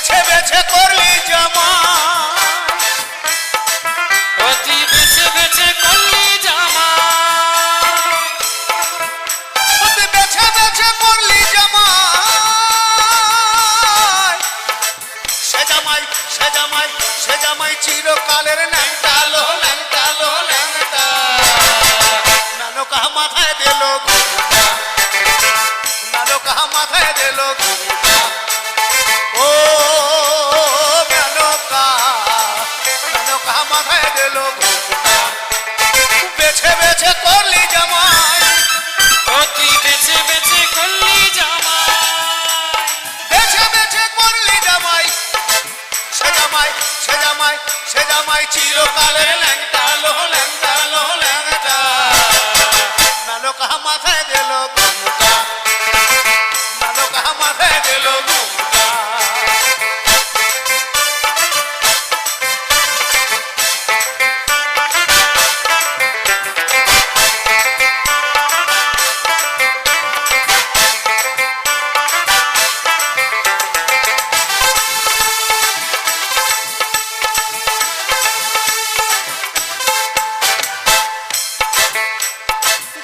বেছে বেছে করলি জামা অতি বেছে বেছে করলি জামা তুই বেছে বেছে করলি জামা সে জামাই সে জামাই সে জামাই চিরকালের ল্যাংটা লো ল্যাংটা লো ল্যাংটা নানকা মাথায় দিল ঘুমটা নানকা মাথায় দিল ঘুমটা ও নানকা নানকা মাথায় দিল ঘুমটা বেছে বেছে করলি জামাই অতি বেছে বেছে করলি জামা বেছে বেছে করলি জামাই সে জামাই সে জামাই সে জামাই চিরকালের ল্যাংটা লো ল্যাংটা লো ল্যাংটা নানকা মাথায় দিল ঘুমটা নানকা মাথায় দিল ঘুমটা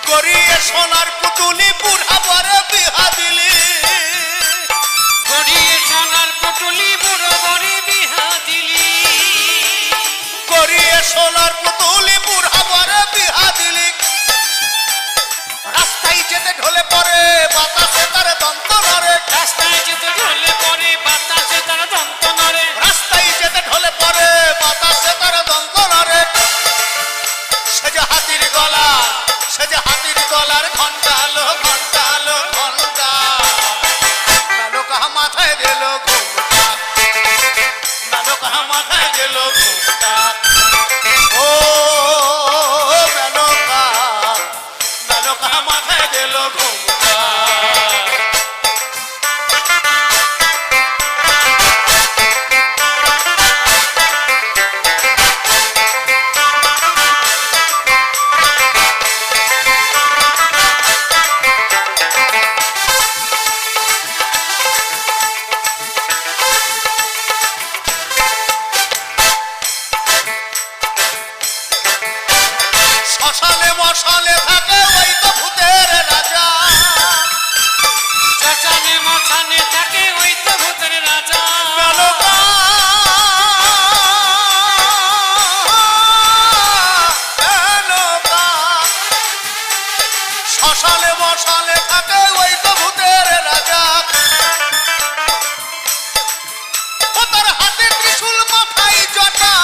গড়িয়ে সোনার পুতুলি বুড়া বড় বিহা দিলি গড়িয়ে সোনার পুটুলি বুড়ো বড়ি বিহা দিলি গড়িয়ে সোনার পুতুলি বুড়া বড় বিহা দিলি রাস্তায় যেতে ঢলে পড়ে বাতাসে তার দন্ত নড়ে রাস্তায় যেতে ঢলে পড়ে বাতাসে তার দন্ত নড়ে রাস্তায় যেতে ঢলে পড়ে বাতাসে তার দন্ত নড়ে সে যে হাতির গলা সে যে হাতির গলার ঘন্টা লো ঘন্টা লো ঘন্টা নানকা মাথায় দিল ঘুমটা নানকা মাথায় দিল ঘুমটা ও নানকা নানকা মাথায় দিল ঘুমটা শ্মশানে মশালে থাকে ওই তো ভূতের রাজা শ্মশানে মশানে থাকে ওই তো ভূতের রাজা নানকা নানকা শ্মশানে মশালে থাকে ওই তো ভূতের রাজা ও তার হাতে ত্রিশূল মাথায় জটা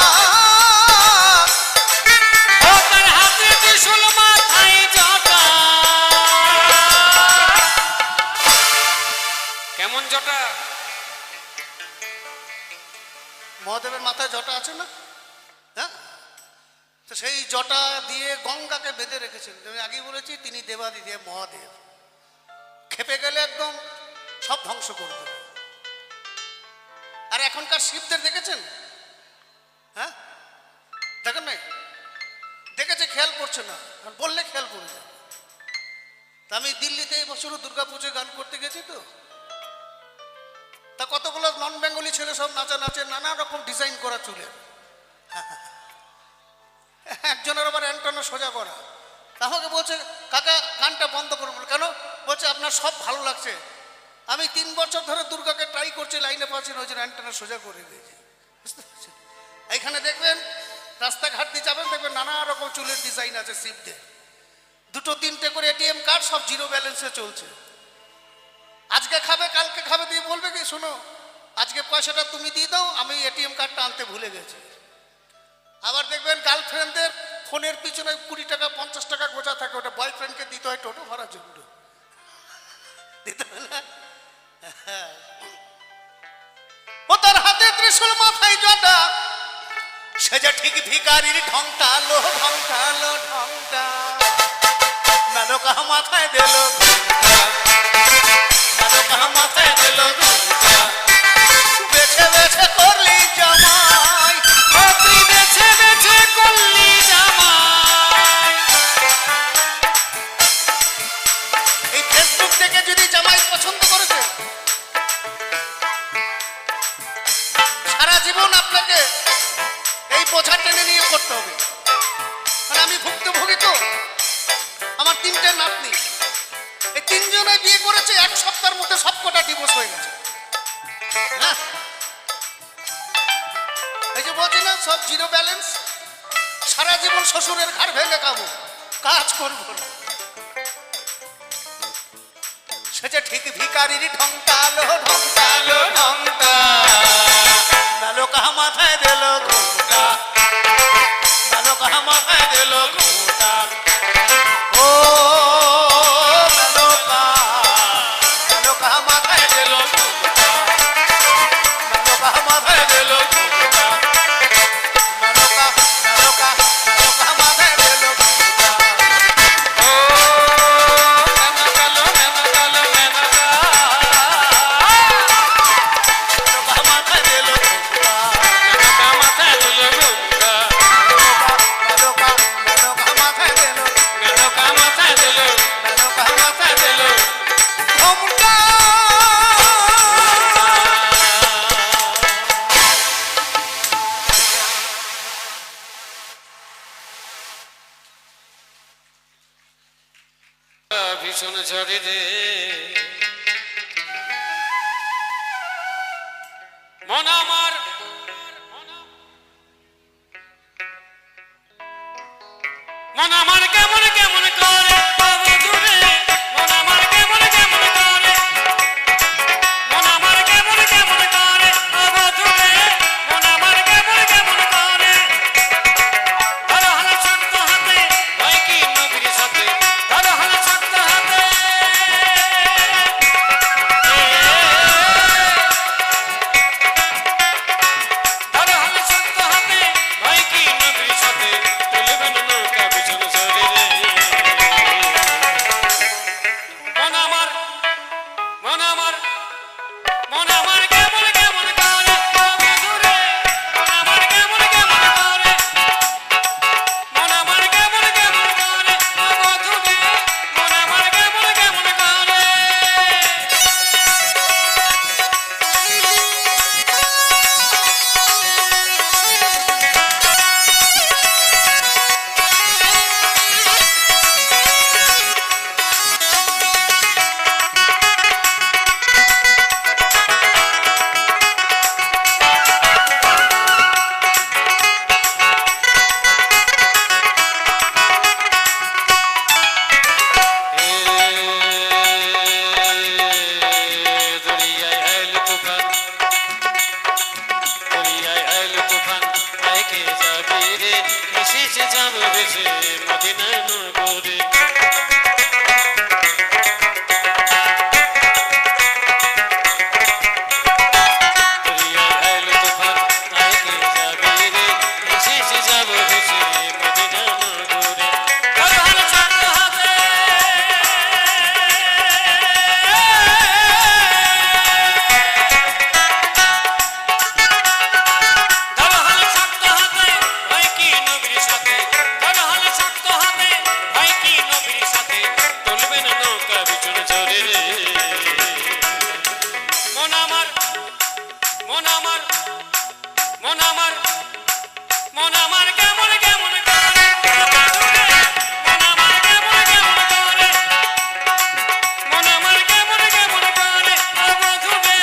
ও তার হাতে ত্রিশূল মাথায় জটা কেমন জটা মহাদেবের মাথায় জটা আছে না হ্যাঁ তো সেই জটা দিয়ে গঙ্গাকে বেঁধে রেখেছেন আমি আগেই বলেছি তিনি দেবাদিদেব মহাদেব খেপে গেলে একদম সব ধ্বংস করে দেবে আর এখনকার শিবদের দেখেছেন হ্যাঁ দেখেন নাই দেখেছে খেয়াল করছে না কারণ বললে খেয়াল করে যাবে তা আমি দিল্লিতে এই বছরও দুর্গা পুজোয় গান করতে গেছি তো তা কতগুলো নন বেঙ্গলি ছেলে সব নাচা নাচে নানা রকম ডিজাইন করা চুলের একজনের আবার অ্যান্টেনা সোজা করা তা আমাকে বলছে কাকা গানটা বন্ধ করুন কেন বলছে আপনার সব ভালো লাগছে আমি 3 বছর ধরে দুর্গাকে ট্রাই করছি লাইনে পাচ্ছি না ওই জন্য অ্যান্টেনা সোজা করে দিয়েছি বুঝতে পারছেন এইখানে দেখবেন রাস্তাঘাট দিয়ে যাবেন দেখবেন নানা রকম চুলের ডিজাইন আছে শিবদের 2-3টে করে এটিএম কার্ড সব জিরো ব্যালেন্সে চলছে আজকে খাবে কালকে খাবে দিয়ে বলবে কি শোনো আজকে পয়সাটা তুমি দিয়ে দাও আমি এটিএম কার্ডটা আনতে ভুলে গেছি আবার দেখবেন গার্লফ্রেন্ডদের ফোনের পিছনে 20 টাকা 50 টাকা গোজা থাকে ওটা বয়ফ্রেন্ডকে দিতে হয় টোটো ভাড়ার জন্য দিতে হয় না ও তার হাতে ত্রিশূল মাথায় জটা সে যে ঠিক ভিখারির ঢংটা লো ঢংটা লো ঢংটা নানকা মাথায় দিল নানকা মাথায় দিল বেছে বেছে করলি জামাই তুই বেছে বেছে করলি জামাই এই ফেসবুক থেকে যদি জামাই পছন্দ করেছে জীবন আপনাকে এই বোঝা টেনে নিয়ে করতে হবে। মানে আমি ভুক্তভোগী তো, আমার তিনটে নাতনি, এই তিনজনে বিয়ে করেছে, এক সপ্তাহের মধ্যে সবকটা ডিভোর্স হয়ে গেছে। হ্যাঁ, এই যে বলছি না সব জিরো ব্যালেন্স, সারা জীবন শ্বশুরের ঘাড় ভেঙে খাবো, কাজ করবো না। সে যে ঠিক ভিকারির ঢংটালো ঢংটালো ঢংটা, নালো কাহা মাথায় দিল ঘুমটা, নালো কাহা মাথায় দিল ঘুমটা। ও নালো কাহা মাথায় দিল ঘুমটা, নালো কাহা মাথায় দিল ঘুমটা, নালো কাহা মাথায় দিল ঘুমটা। ও ভীষণ ঝড়ে রে মন আমার, মন আমার কেমন কেমন করে দূরে, মন আমার কেমন কেমন করে, মন আমার কেমন কেমন করে দূরে, মন আমার কেমন কেমন করে। ধরো হালে শক্ত হাতে ভয় কি নবীর সাথে, ধরো হালে শক্ত হাতে, ধরো হালে শক্ত হাতে ভয় কি নবীর সাথে, তুলবেন নৌকা ভীষণ ঝড়ে রে মন আমার, মন আমার, মন আমার কেমন কেমন করে দূরে, মন আমার কেমন কেমন করে, মন আমার কেমন কেমন করে দূরে, মন আমার কেমন কেমন করে। দরিয়ায় আইল তুফান, দরিয়ায় আইল তুফান, আইকে যাবে রে এসেছে যাব বেশে মদিনা নগরে। দরিয়ায় আইল তুফান, আইকে যাবে রে এসেছে যাব বেশে মদিনা নগরে। ধরো হালে শক্ত হাতে, ধরো হালে শক্ত হাতে ভয় কি নবীর সাথে, ধরো হালে শক্ত হাতে ভয় কি নবীর সাথে, তুলবেন নৌকা ভীষণ ঝড়ে রে মন আমার, মন আমার, মন আমার, মন আমার কেমন কেমন করে দূরে, মন আমার কেমন কেমন করে, মন আমার কেমন কেমন করে দূরে,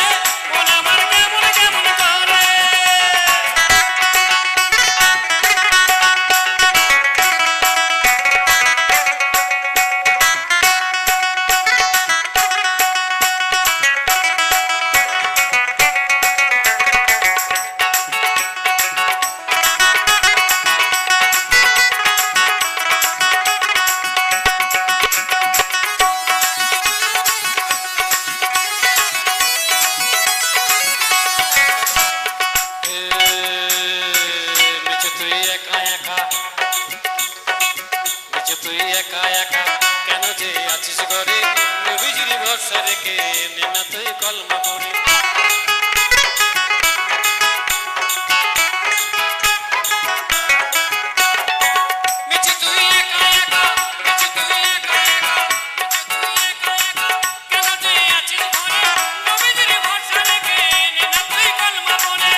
মন আমার কেমন কেমন করে। নিচে তুই একা একা, নিচে তুই একা একা, কেন যে আছিস ঘরে নবীজির ভরসা রেখে নে না তুই কলমা পড়ে। নিচে তুই একা একা, নিচে তুই একা একা, নিচে তুই একা একা, কেন যে আছিস ঘরে নবীজির ভরসা রেখে নে না তুই কলমা পড়ে।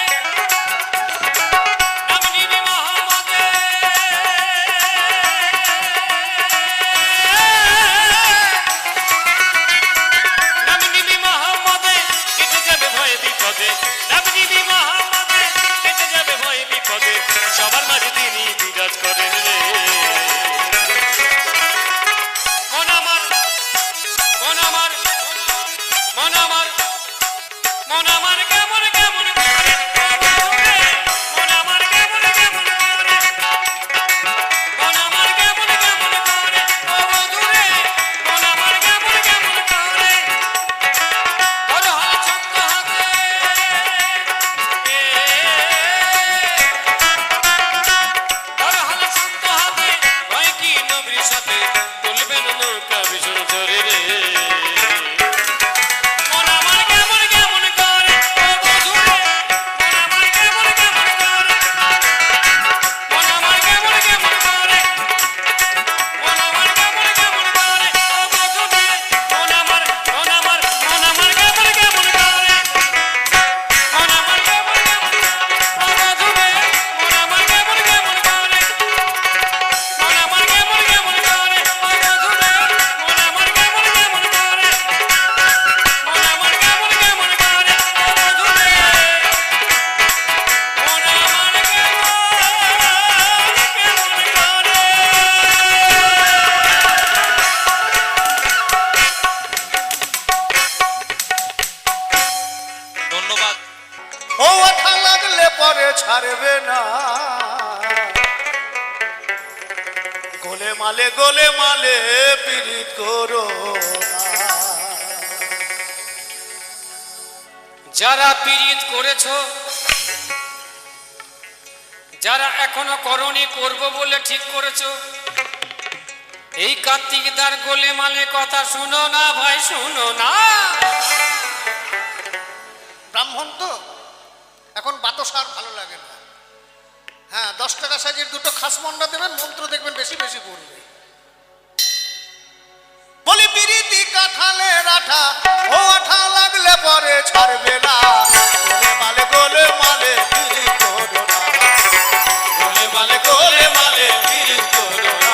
ও আঠা লাগলে পরে ছাড়বে না। গোলে মালে পীড়িত করো না। যারা পীড়িত করেছো, যারা এখনো করনি করব বলে ঠিক করেছো, এই কার্তিক দার গোলে মালে কথা শুনো না ভাই, শুনো না। ব্রাহ্মণ তো এখন বাতসার ভালো লাগে না। হ্যাঁ, 10 টাকা সাইজের দুটো খাস মন্ডা দেবেন, মন্ত্র দেখবেন বেশি বেশি পড়বে। বলি পিরিতি কাঁঠালের আঠা, ও আঠা লাগলে পরে ছাড়বে না। গোলে মালে পীড়িত করো না। গোলে মালে পীড়িত করো না।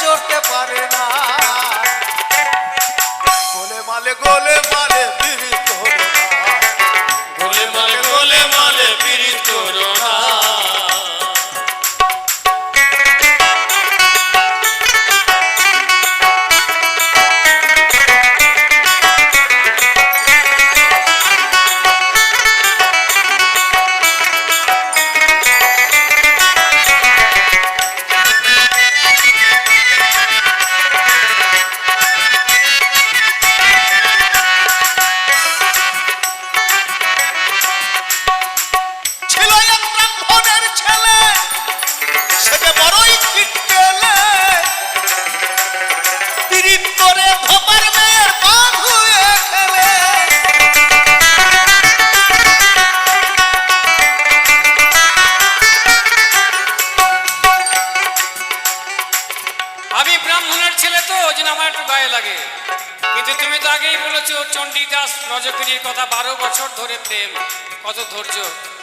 চড়তে পারে না। গোলে মালে পীড়িত করো না। গোলে মালে পীড়িত করো না। কিন্তু তুমি তো আগেই বলেছো চণ্ডীদাস রজকিনীর কথা, 12 বছর ধরে প্রেম, কত ধৈর্য,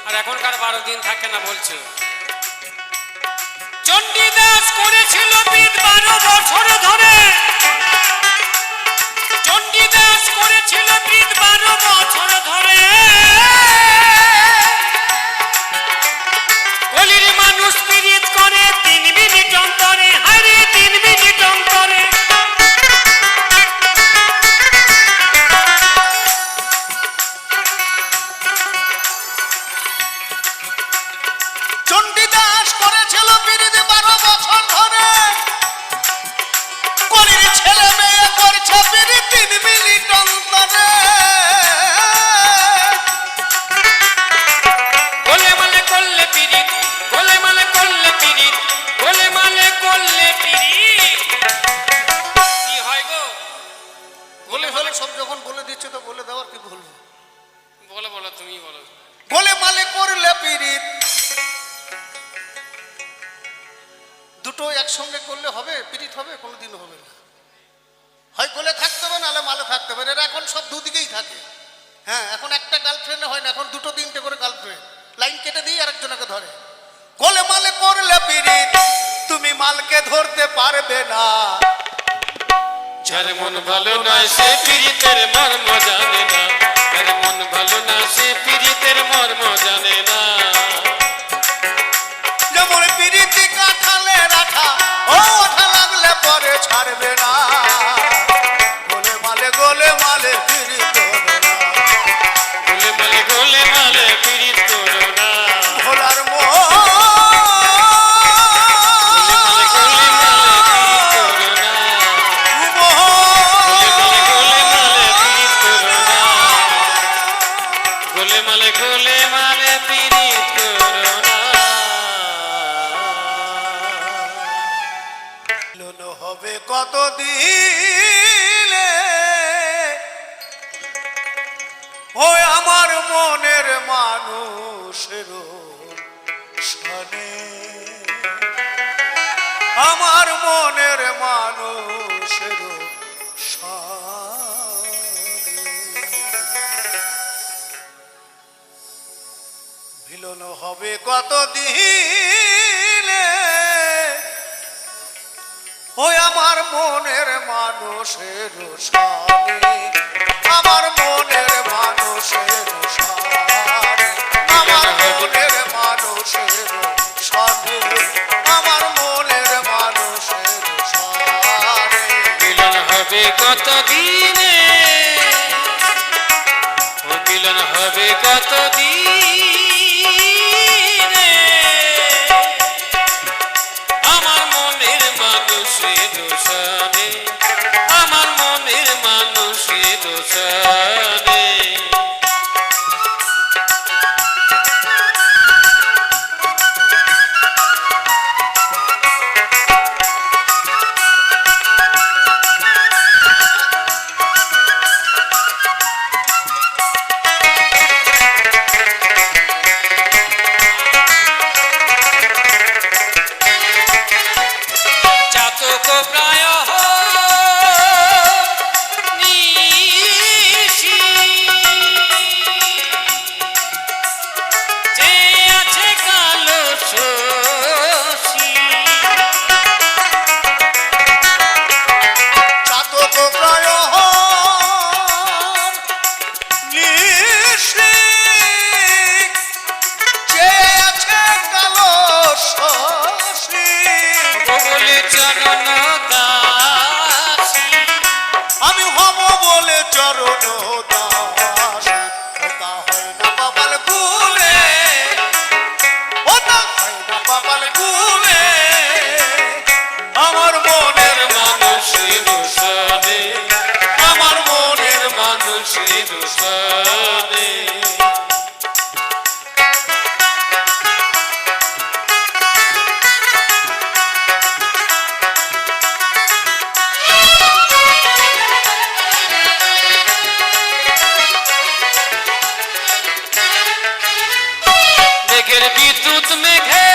আর এখনকার 12 দিন থাকে না বলছো। চণ্ডীদাস করেছিল বিদ 12 বছর ধরে, চণ্ডীদাস করেছিল বিদ 12 বছর ধরে। কলির মানুষ পীড়িত করে 3 মিনিট অন্তরে, হারে 3 মিনিট অন্তরে। চণ্ডীদাস করেছিল পীড়িত 12 বছর ধরে, কলির ছেলে মেয়ে করছে পীড়িত 3 মিনিট অন্তরে। গোলে মালে করলে পীড়িত, গোলে মালে করলে পীড়িত, গোলে মালে করলে পীড়িত। কি হয় গো? বলে হলে সব যখন বলে দিচ্ছে তো বলে দেওয়ার কি বলবো? বলো বলো, তুমি বলো। গোলে মালে করলে পীড়িত, দুটো একসঙ্গে করলে হবে? পীড়িত হবে? কোনোদিন হবে না। হয় গোলে থাকতে হবে, নাহলে মালে থাকতে হবে। এরা এখন সব দুদিকেই থাকে। হ্যাঁ, এখন একটা গার্লফ্রেন্ড হয় না, এখন 2-3টে করে গার্লফ্রেন্ড। লাইন কেটে দিয়ে আরেকজনকে ধরে। গোলে মালে করলে পীড়িত, তুমি মালকে ধরতে পারবে না। যার মন ভালো নয় সে পীড়িতের মর্ম জানে না, যার মন ভালো না সে পীড়িতের মর্ম জানে না। যেমন পীড়িতি কাঁঠালে রাখা, ও ওঠা লাগলে পরে ছাড়বে না। গোলে মালে পীড়িত করো না। পীড়িত করো না ভোলার মোহ হবে কত দিলে ওই আমার মনের মানুষের সনে আমার মনের মানুষের মিলন হবে কত দিলে ওই আমার মনের মানুষের সামনে আমার মনের মানুষের সামনে আমার মনের মানুষের সামনে আমার মনের মানুষের সামনে মিলন হবে কত দিনে ও মিলন হবে কত দিনে আমার মনের মানুষের দোষানে আমার মনের মানুষের দোষানে আমি হব বলে চরণ দাস ওটা হয় না বাবাল গুলে ওটা হয় না বাবাল গুলে আমার মনের মানুষের সাথে আমার মনের মানুষের সাথে বিদ্যুৎ মেঘে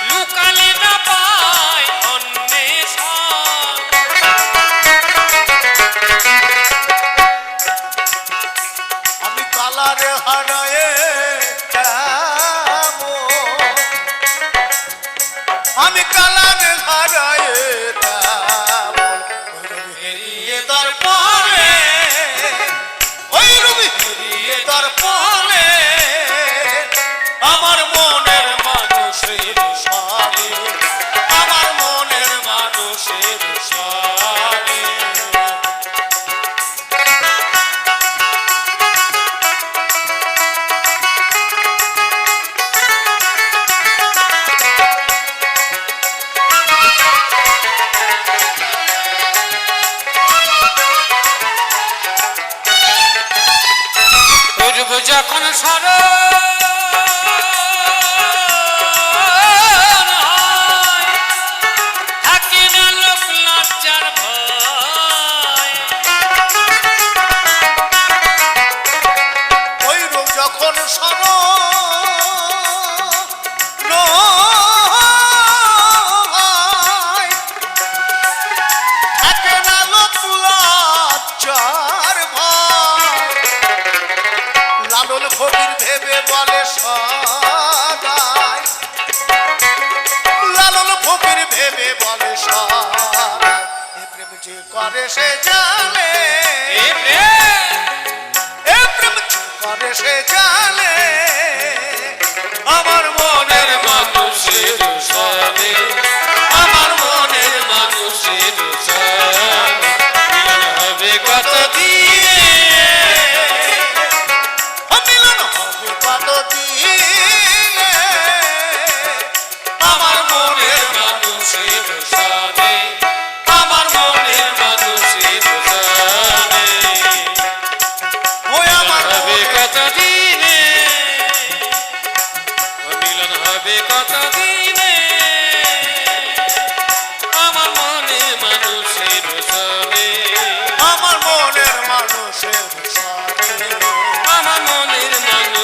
লুকালে না পায় অন্বেষণ আমি কালারে হারায়ে আমি কালারে হারায়ে দর্পণে ওই রবি দর্পণে আমার মনের মানুষের সামনে আমার মনের মানুষের সামনে যখন স্মরণ হয় থাকে না লোক লজ্জার ভয় ওই রূপ যখন স্মরণ হয় থাকে না লোক লজ্জার ভয় লালন ফকির ভেবে বলে সদাই লালন ফকির ভেবে বলে সদাই এ প্রেম যে করে সে জানে এ প্রেম যে করে সে জানে আমার মনের মানুষের সাথে আমার মনের মানুষের সাথে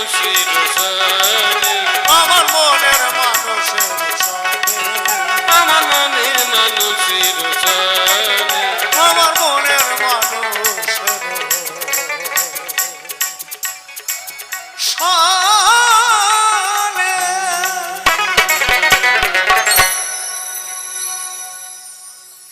মানুষের সাথে আমার মনের মানুষের সাথে আমার মনের মানুষের সাথে আমার মনের মানুষের সাথে